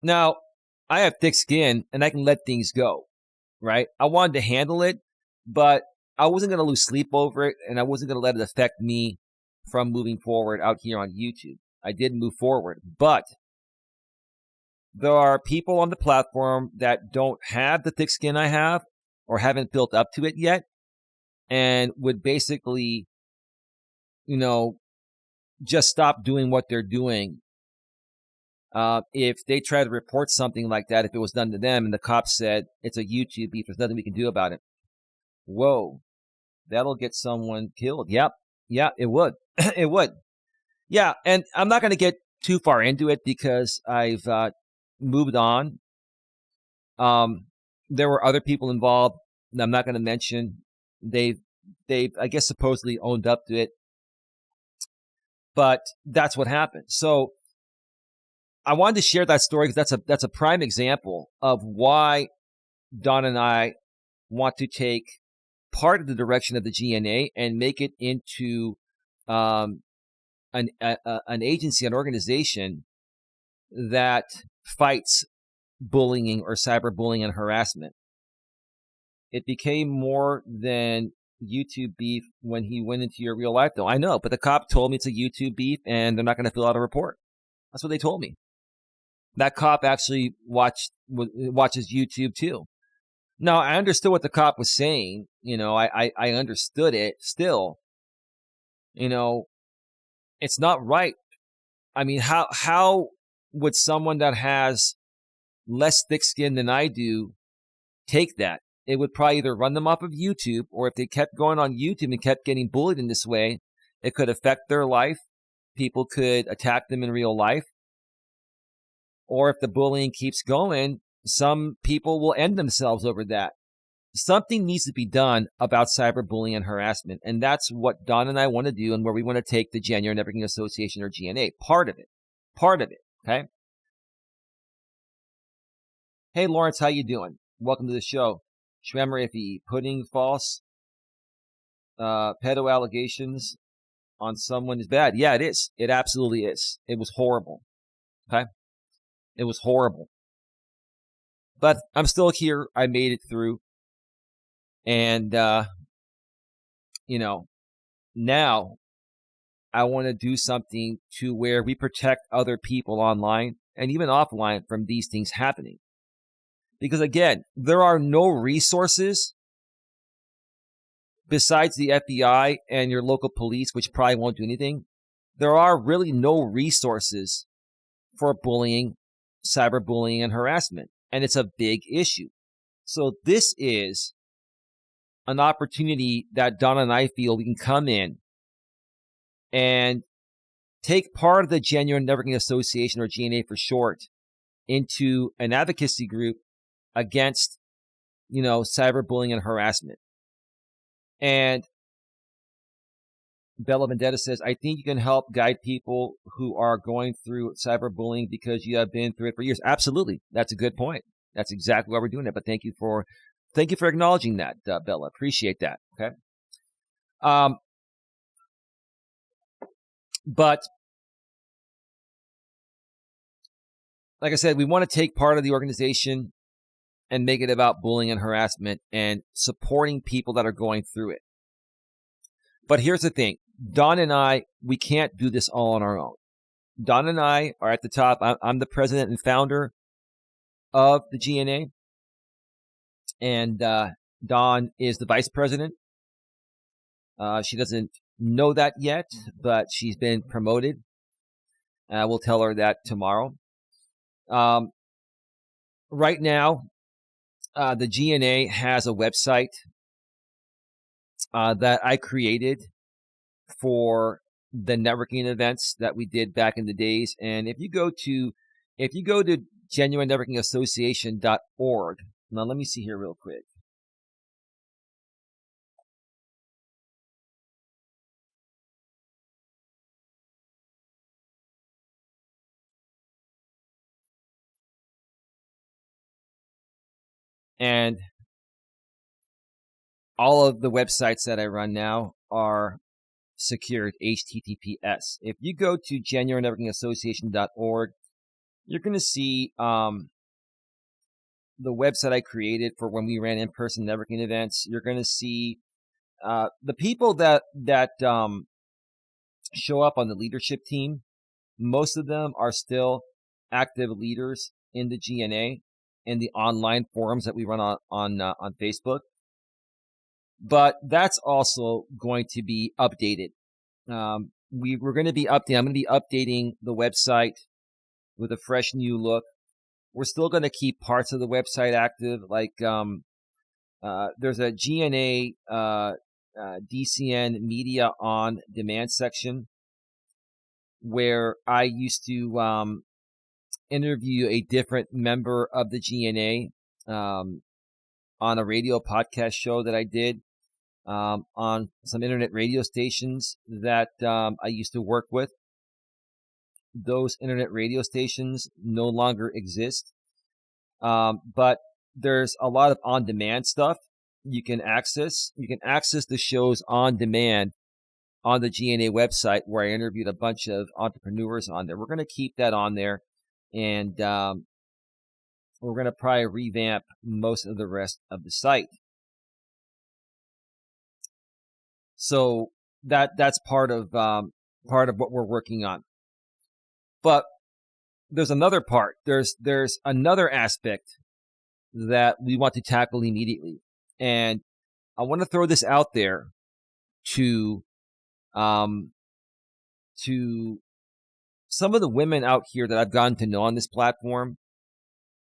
Now, I have thick skin and I can let things go, right? I wanted to handle it, but I wasn't going to lose sleep over it, and I wasn't going to let it affect me from moving forward out here on YouTube. I did move forward, but there are people on the platform that don't have the thick skin I have or haven't built up to it yet and would basically, just stop doing what they're doing. If they try to report something like that, if it was done to them and the cops said it's a YouTube beef, there's nothing we can do about it. Whoa, that'll get someone killed. Yep. Yeah, it would. It would. Yeah. And I'm not going to get too far into it because I've moved on. There were other people involved that I'm not going to mention. They've, I guess, supposedly owned up to it. But that's what happened. So I wanted to share that story because that's a prime example of why Don and I want to take part of the direction of the GNA and make it into an agency, an organization that fights bullying or cyberbullying and harassment. It became more than YouTube beef when he went into your real life, though. I know, but the cop told me it's a YouTube beef and they're not going to fill out a report. That's what they told me. That cop actually watches YouTube too. Now, I understood what the cop was saying. I understood it still. It's not right. I mean, how would someone that has less thick skin than I do take that? It would probably either run them off of YouTube, or if they kept going on YouTube and kept getting bullied in this way, it could affect their life. People could attack them in real life. Or if the bullying keeps going, some people will end themselves over that. Something needs to be done about cyberbullying and harassment. And that's what Don and I want to do and where we want to take the Genuine Networking Association, or GNA. Part of it. Okay? Hey, Lawrence, how you doing? Welcome to the show. Schwemmer, if he putting false pedo allegations on someone is bad. Yeah, it is. It absolutely is. It was horrible. Okay? It was horrible. But I'm still here. I made it through. And, now I want to do something to where we protect other people online and even offline from these things happening. Because again, there are no resources besides the FBI and your local police, which probably won't do anything. There are really no resources for bullying, cyberbullying, and harassment. And it's a big issue. So this is an opportunity that Don and I feel we can come in and take part of the Genuine Networking Association, or GNA for short, into an advocacy group against, cyberbullying and harassment. And Bella Vendetta says, I think you can help guide people who are going through cyberbullying because you have been through it for years. Absolutely. That's a good point. That's exactly why we're doing it. But thank you for acknowledging that, Bella. Appreciate that. Okay. But like I said, we want to take part of the organization and make it about bullying and harassment and supporting people that are going through it. But here's the thing. Don and I, we can't do this all on our own. Don and I are at the top. I'm the president and founder of the GNA. And Don is the vice president. She doesn't know that yet, but she's been promoted. We'll tell her that tomorrow. Right now, the GNA has a website that I created for the networking events that we did back in the days. And if you go to genuinenetworkingassociation.org, now let me see here real quick. And all of the websites that I run now are secured, HTTPS. If you go to genuinenetworkingassociation.org, you're going to see the website I created for when we ran in-person networking events. You're going to see the people that show up on the leadership team. Most of them are still active leaders in the GNA and the online forums that we run on Facebook. But that's also going to be updated. We're going to be updating. I'm going to be updating the website with a fresh new look. We're still going to keep parts of the website active, like there's a GNA DCN Media on Demand section where I used to interview a different member of the GNA on a radio podcast show that I did on some internet radio stations that I used to work with. Those internet radio stations no longer exist, but there's a lot of on-demand stuff you can access. You can access the shows on demand on the GNA website where I interviewed a bunch of entrepreneurs on there. We're going to keep that on there, and we're going to probably revamp most of the rest of the site. So that's part of what we're working on. But there's another part. There's another aspect that we want to tackle immediately. And I want to throw this out there to some of the women out here that I've gotten to know on this platform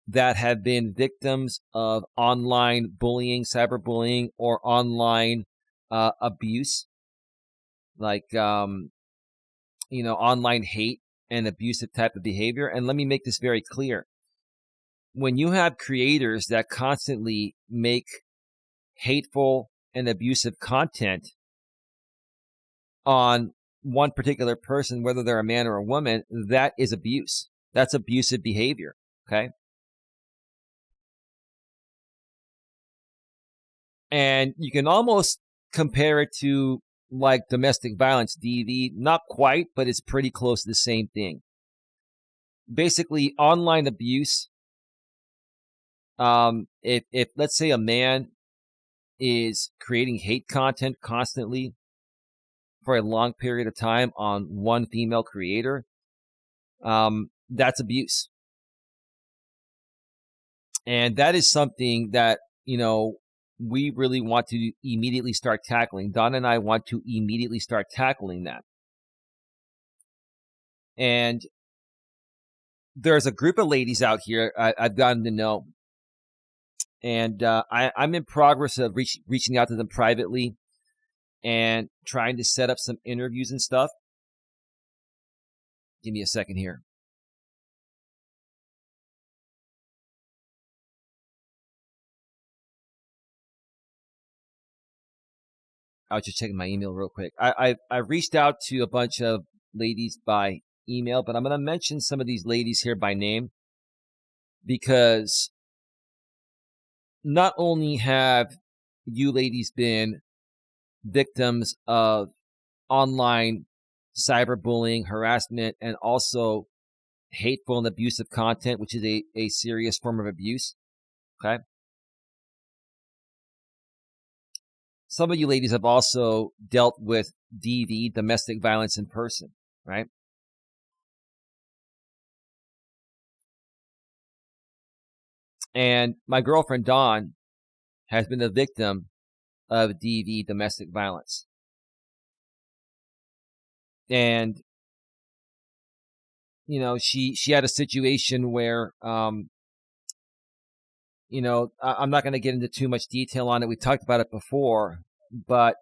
that have been victims of online bullying, cyberbullying, or online abuse, like online hate and abusive type of behavior. And let me make this very clear. When you have creators that constantly make hateful and abusive content on one particular person, whether they're a man or a woman, that is abuse. That's abusive behavior, okay? And you can almost compare it to like domestic violence, DV, not quite, but it's pretty close to the same thing. Basically, online abuse, if let's say a man is creating hate content constantly for a long period of time on one female creator, that's abuse. And that is something that, we really want to immediately start tackling. Don and I want to immediately start tackling that. And there's a group of ladies out here I've gotten to know. And I'm in progress of reaching out to them privately and trying to set up some interviews and stuff. Give me a second here. I was just checking my email real quick. I reached out to a bunch of ladies by email, but I'm going to mention some of these ladies here by name because not only have you ladies been victims of online cyberbullying, harassment, and also hateful and abusive content, which is a serious form of abuse, okay? Some of you ladies have also dealt with DV, domestic violence in person, right? And my girlfriend, Dawn, has been a victim of DV, domestic violence. And, she had a situation where, I'm not going to get into too much detail on it. We talked about it before, but,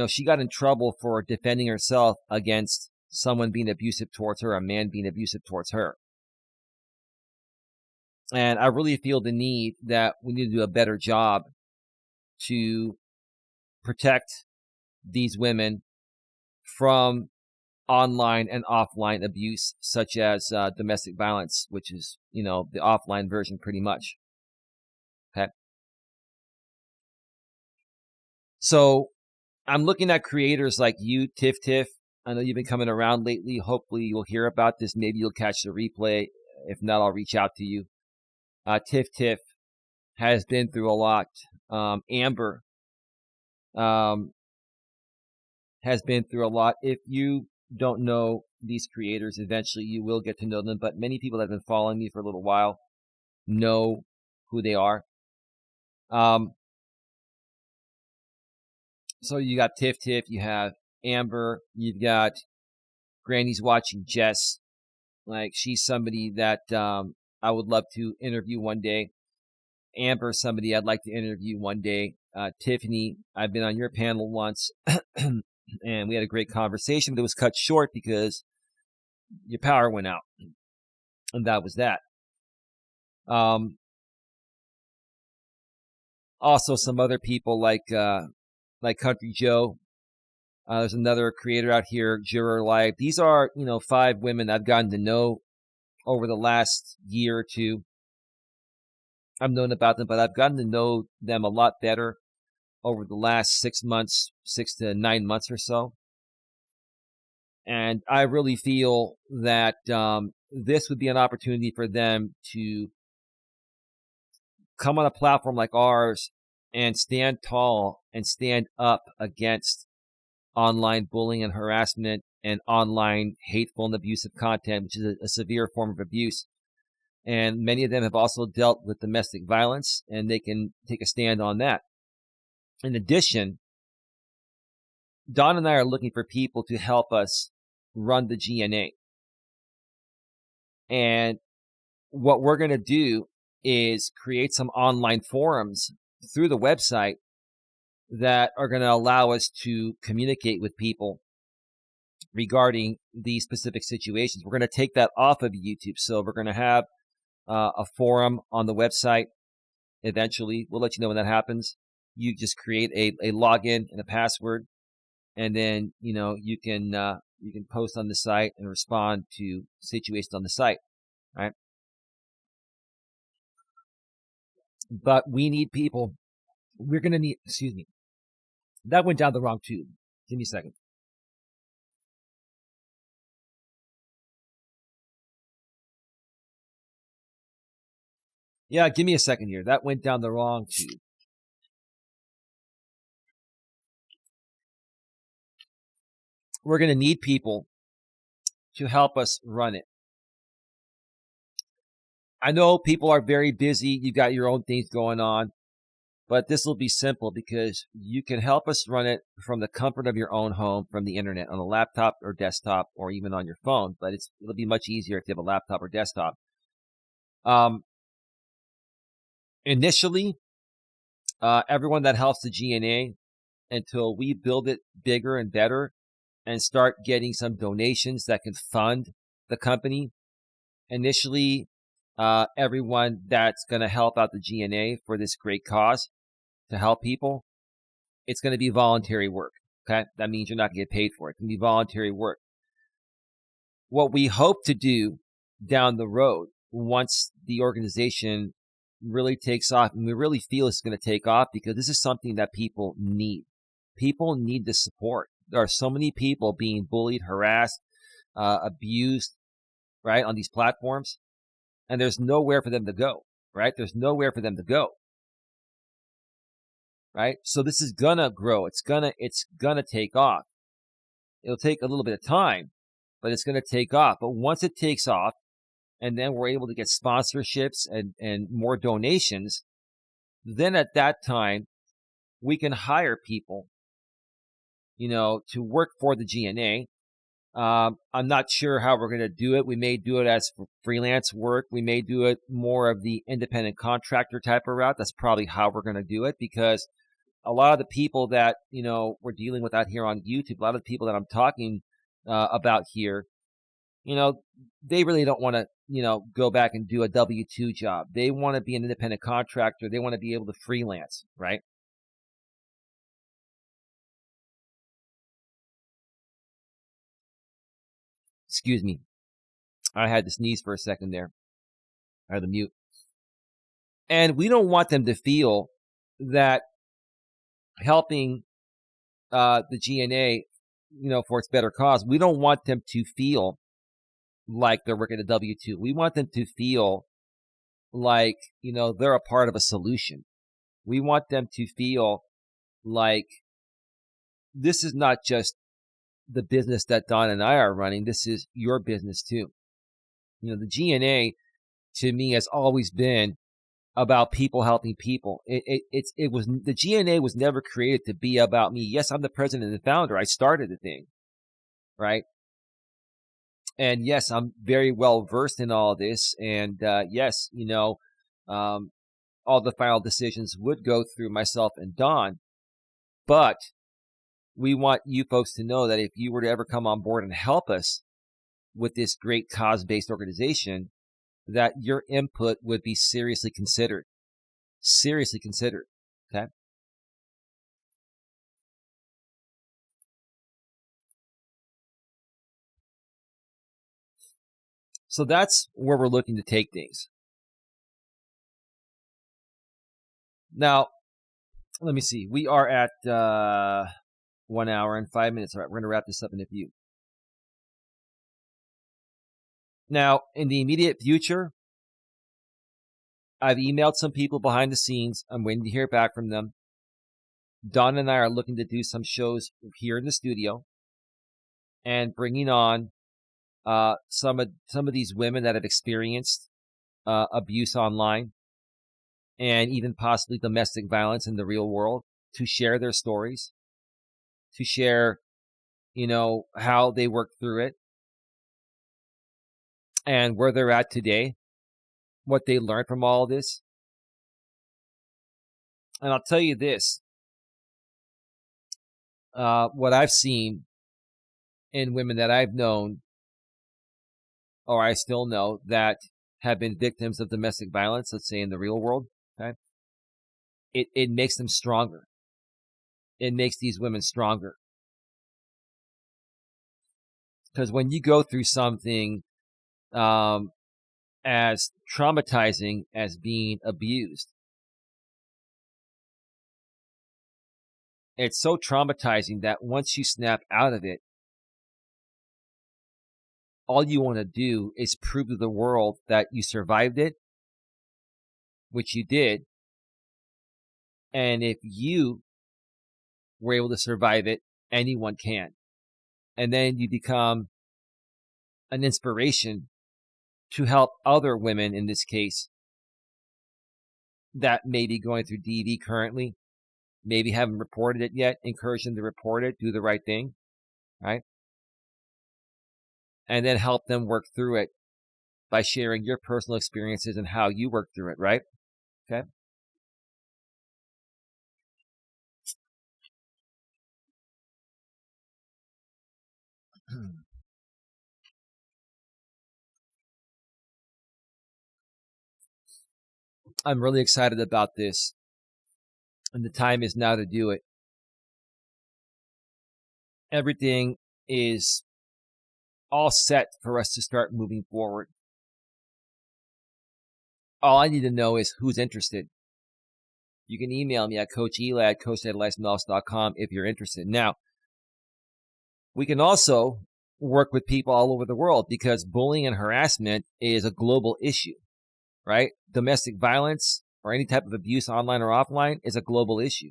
she got in trouble for defending herself against someone being abusive towards her, a man being abusive towards her. And I really feel the need that we need to do a better job to protect these women from online and offline abuse, such as domestic violence, which is, the offline version pretty much. Okay. So I'm looking at creators like you, Tiff. I know you've been coming around lately. Hopefully you'll hear about this. Maybe you'll catch the replay. If not, I'll reach out to you. Tiff has been through a lot. Amber has been through a lot. If you don't know these creators, eventually you will get to know them. But many people that have been following me for a little while know who they are. So you got Tiff, you have Amber, you've got Granny's Watching Jess. Like, she's somebody that I would love to interview one day. Amber, somebody I'd like to interview one day. Tiffany, I've been on your panel once, and we had a great conversation, but it was cut short because your power went out, and that was that. Also, some other people like Country Joe. There's another creator out here, Juror Live. These are, 5 women I've gotten to know over the last year or two. I've known about them, but I've gotten to know them a lot better over the last 6 months, 6 to 9 months or so. And I really feel that this would be an opportunity for them to come on a platform like ours and stand tall and stand up against online bullying and harassment and online hateful and abusive content, which is a severe form of abuse. And many of them have also dealt with domestic violence, and they can take a stand on that. In addition, Don and I are looking for people to help us run the GNA. And what we're going to do is create some online forums through the website that are going to allow us to communicate with people regarding these specific situations. We're going to take that off of YouTube. So we're going to have a forum on the website eventually. We'll let you know when that happens. You just create a login and a password, and then you can post on the site and respond to situations on the site, right? But we need people. We're going to need, excuse me. That went down the wrong tube. Give me a second. Yeah, give me a second here. That went down the wrong tube. We're going to need people to help us run it. I know people are very busy. You got your own things going on, but this will be simple because you can help us run it from the comfort of your own home, from the internet, on a laptop or desktop, or even on your phone. But it'll be much easier if you have a laptop or desktop. Initially, everyone that helps the GNA, until we build it bigger and better and start getting some donations that can fund the company. Initially, everyone that's going to help out the GNA for this great cause to help people, it's going to be voluntary work. Okay. That means you're not going to get paid for it. It's going to be voluntary work. What we hope to do down the road, once the organization really takes off, and we really feel it's going to take off, because this is something that people need. People need the support. There are so many people being bullied, harassed, abused, right, on these platforms, and there's nowhere for them to go, right? There's nowhere for them to go, right? So this is gonna grow. It's gonna take off. It'll take a little bit of time, but it's gonna take off. But once it takes off, and then we're able to get sponsorships and more donations, then at that time we can hire people, to work for the GNA. I'm not sure how we're going to do it. We may do it as freelance work. We may do it more of the independent contractor type of route. That's probably how we're going to do it, because a lot of the people that, we're dealing with out here on YouTube, a lot of the people that I'm talking about here, they really don't want to, go back and do a W-2 job. They want to be an independent contractor. They want to be able to freelance, right? Excuse me. I had to sneeze for a second there. I had to mute. And we don't want them to feel that helping the GNA, for its better cause, we don't want them to feel like they're working a W-2. We want them to feel like, they're a part of a solution. We want them to feel like this is not just the business that Don and I are running. This is your business too. The GNA to me has always been about people helping people. It was, the GNA was never created to be about me. Yes, I'm the president and the founder. I started the thing, right? And yes, I'm very well versed in all this. And yes, all the final decisions would go through myself and Don. But we want you folks to know that if you were to ever come on board and help us with this great cause-based organization, that your input would be seriously considered. Seriously considered. Okay? So that's where we're looking to take things. Now, let me see. We are at 1 hour and 5 minutes. All right, we're going to wrap this up in a few. Now, in the immediate future, I've emailed some people behind the scenes. I'm waiting to hear back from them. Don and I are looking to do some shows here in the studio and bringing on some of these women that have experienced abuse online and even possibly domestic violence in the real world to share their stories, to share, how they worked through it and where they're at today, what they learned from all of this. And I'll tell you this, what I've seen in women that I've known, or I still know, that have been victims of domestic violence, let's say in the real world, okay? It makes them stronger. It makes these women stronger. Because when you go through something as traumatizing as being abused, it's so traumatizing that once you snap out of it, all you want to do is prove to the world that you survived it, which you did. And if you were able to survive it, anyone can. And then you become an inspiration to help other women, in this case, that may be going through DV currently, maybe haven't reported it yet. Encourage them to report it, do the right thing, right? And then help them work through it by sharing your personal experiences and how you work through it, right? Okay. I'm really excited about this, and the time is now to do it. Everything is all set for us to start moving forward. All I need to know is who's interested. You can email me at coacheli at coacheli@melas.com if you're interested. Now, we can also work with people all over the world because bullying and harassment is a global issue, right? Domestic violence or any type of abuse online or offline is a global issue.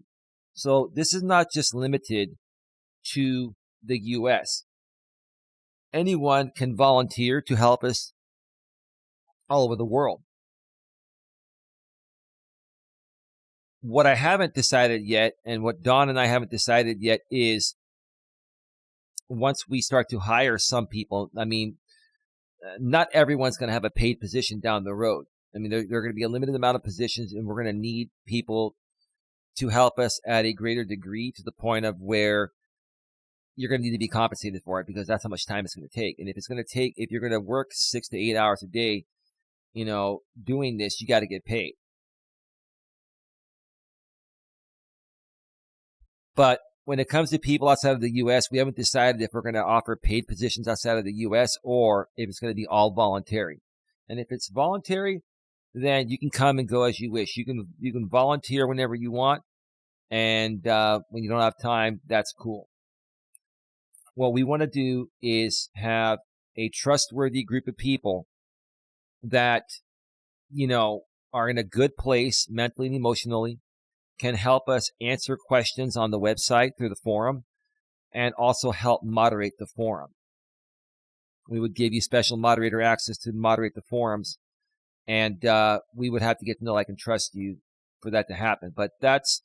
So this is not just limited to the U.S. Anyone can volunteer to help us all over the world. What I haven't decided yet, and what Don and I haven't decided yet, is once we start to hire some people, I mean, not everyone's going to have a paid position down the road. I mean, there are going to be a limited amount of positions, and we're going to need people to help us at a greater degree to the point of where you're going to need to be compensated for it because that's how much time it's going to take. And if you're going to work 6 to 8 hours a day, doing this, you got to get paid. But when it comes to people outside of the U.S., we haven't decided if we're going to offer paid positions outside of the U.S. or if it's going to be all voluntary. And if it's voluntary, then you can come and go as you wish. You can volunteer whenever you want, and when you don't have time, that's cool. What we want to do is have a trustworthy group of people that, are in a good place mentally and emotionally, can help us answer questions on the website through the forum, and also help moderate the forum. We would give you special moderator access to moderate the forums, and we would have to get to know, like, and trust you for that to happen. But that's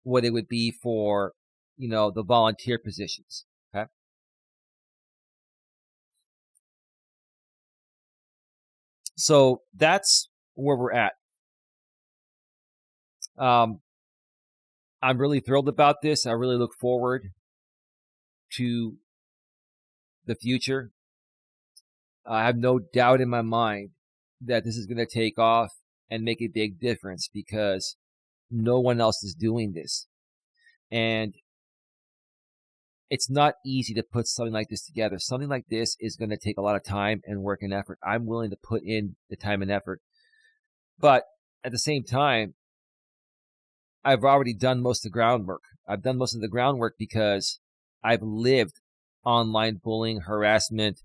what it would be for, the volunteer positions. Okay. So that's where we're at. I'm really thrilled about this. I really look forward to the future. I have no doubt in my mind that this is going to take off and make a big difference because no one else is doing this. And it's not easy to put something like this together. Something like this is going to take a lot of time and work and effort. I'm willing to put in the time and effort. But at the same time, I've already done most of the groundwork. I've done most of the groundwork because I've lived online bullying, harassment,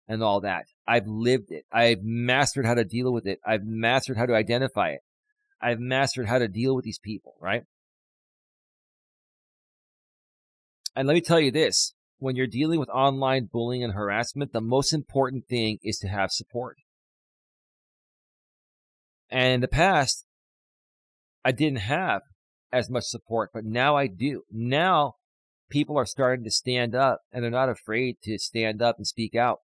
and all that. I've lived it. I've mastered how to deal with it. I've mastered how to identify it. I've mastered how to deal with these people, right? And let me tell you this, when you're dealing with online bullying and harassment, the most important thing is to have support. And in the past, I didn't have as much support, but now I do. Now people are starting to stand up, and they're not afraid to stand up and speak out.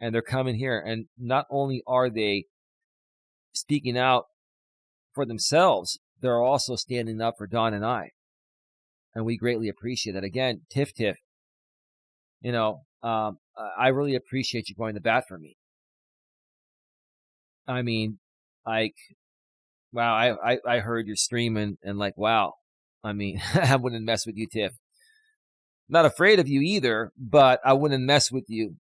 And they're coming here, and not only are they speaking out for themselves, they're also standing up for Don and I. And we greatly appreciate that. Again, Tiff, I really appreciate you going to bat for me. I mean, like, wow, I heard your stream and like, wow. I mean, I wouldn't mess with you, Tiff. Not afraid of you either, but I wouldn't mess with you.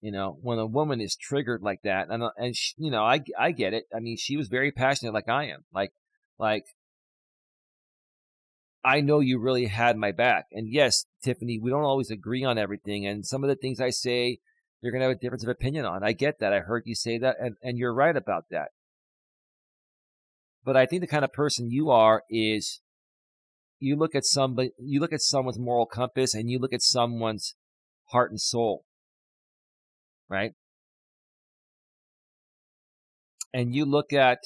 When a woman is triggered like that, and she, I get it. I mean, she was very passionate, like I am. Like, I know you really had my back. And yes, Tiffany, we don't always agree on everything, and some of the things I say, you're gonna have a difference of opinion on. I get that. I heard you say that, and you're right about that. But I think the kind of person you are is, you look at someone's moral compass, and you look at someone's heart and soul. Right? And you look at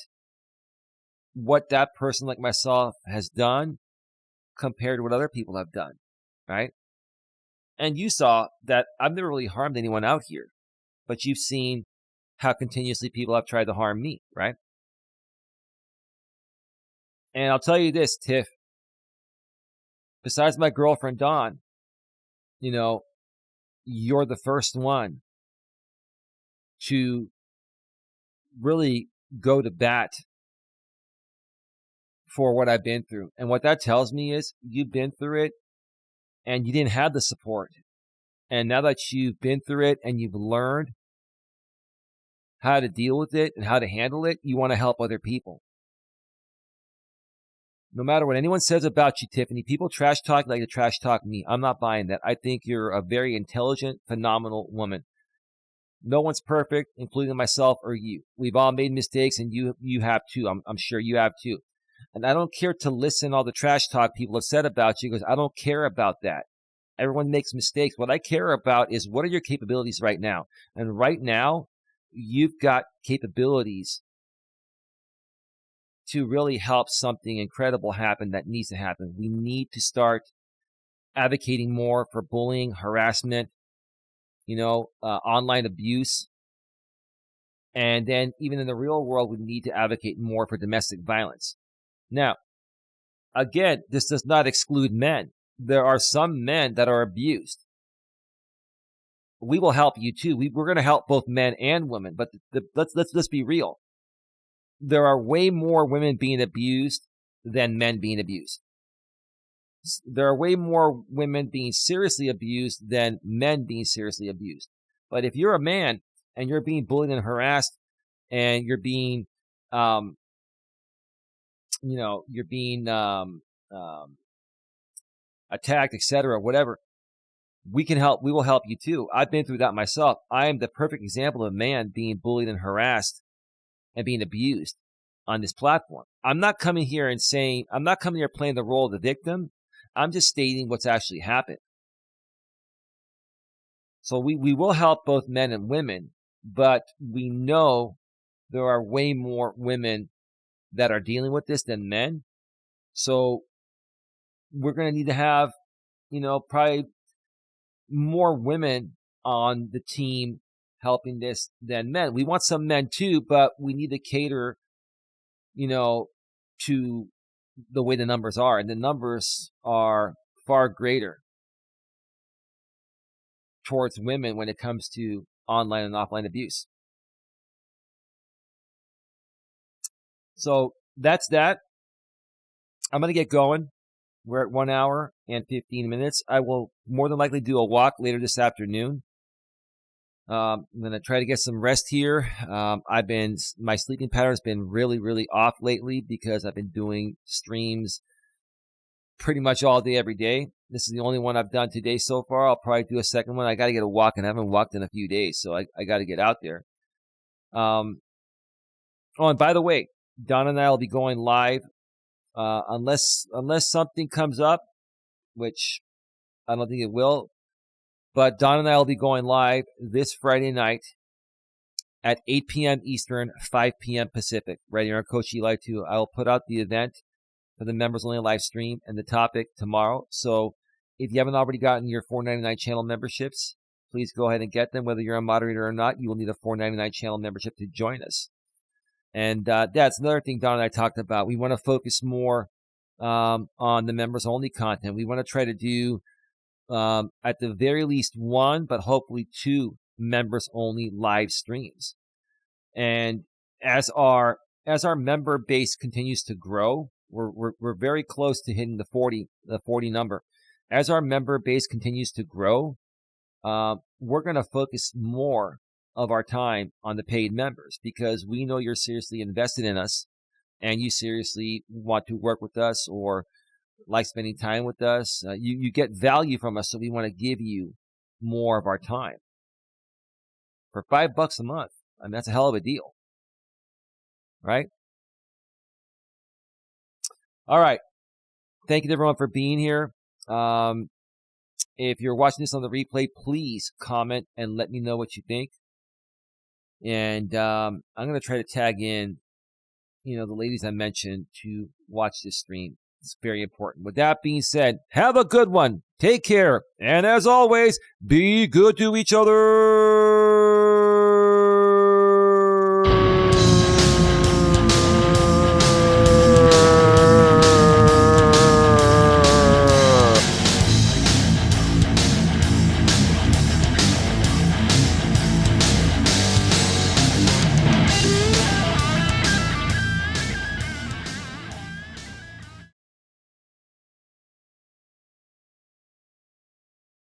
what that person like myself has done compared to what other people have done, right? And you saw that I've never really harmed anyone out here, but you've seen how continuously people have tried to harm me, right? And I'll tell you this, Tiff, besides my girlfriend, Dawn, you're the first one to really go to bat for what I've been through. And what that tells me is you've been through it and you didn't have the support. And now that you've been through it and you've learned how to deal with it and how to handle it, you want to help other people. No matter what anyone says about you, Tiffany, people trash talk like to trash talk me. I'm not buying that. I think you're a very intelligent, phenomenal woman. No one's perfect, including myself or you. We've all made mistakes, and you have too. I'm sure you have too. And I don't care to listen all the trash talk people have said about you, because I don't care about that. Everyone makes mistakes. What I care about is, what are your capabilities right now? And right now, you've got capabilities to really help something incredible happen that needs to happen. We need to start advocating more for bullying, harassment, online abuse. And then even in the real world, we need to advocate more for domestic violence. Now, again, this does not exclude men. There are some men that are abused. We will help you too. We're going to help both men and women, but let's be real. There are way more women being abused than men being abused. There are way more women being seriously abused than men being seriously abused. But if you're a man and you're being bullied and harassed, and you're being, attacked, etc., whatever, we can help. We will help you too. I've been through that myself. I am the perfect example of a man being bullied and harassed and being abused on this platform. I'm not coming here playing the role of the victim. I'm just stating what's actually happened. So we will help both men and women, but we know there are way more women that are dealing with this than men. So we're going to need to have, probably more women on the team helping this than men. We want some men too, but we need to cater, to the way the numbers are. And the numbers are far greater towards women when it comes to online and offline abuse. So that's that. I'm going to get going. We're at 1 hour and 15 minutes. I will more than likely do a walk later this afternoon. I'm going to try to get some rest here. My sleeping pattern has been really, really off lately because I've been doing streams pretty much all day, every day. This is the only one I've done today so far. I'll probably do a second one. I got to get a walk, and I haven't walked in a few days, so I got to get out there. Oh, and by the way, Don and I will be going live unless something comes up, which I don't think it will. But Don and I will be going live this Friday night at 8 p.m. Eastern, 5 p.m. Pacific, right here on Coach Eli 2. I will put out the event for the members only live stream and the topic tomorrow. So if you haven't already gotten your $4.99 channel memberships, please go ahead and get them. Whether you're a moderator or not, you will need a $4.99 channel membership to join us. And that's another thing Don and I talked about. We want to focus more on the members only content. We want to try to do at the very least one, but hopefully two members only live streams. And as our member base continues to grow, we're very close to hitting the 40 number. As our member base continues to grow, we're going to focus more of our time on the paid members because we know you're seriously invested in us and you seriously want to work with us or like spending time with us. You get value from us, so we want to give you more of our time. For $5 a month, I mean, that's a hell of a deal, right? All right. Thank you to everyone for being here. If you're watching this on the replay, please comment and let me know what you think. And I'm going to try to tag in, the ladies I mentioned to watch this stream. It's very important. With that being said, have a good one. Take care. And as always, be good to each other.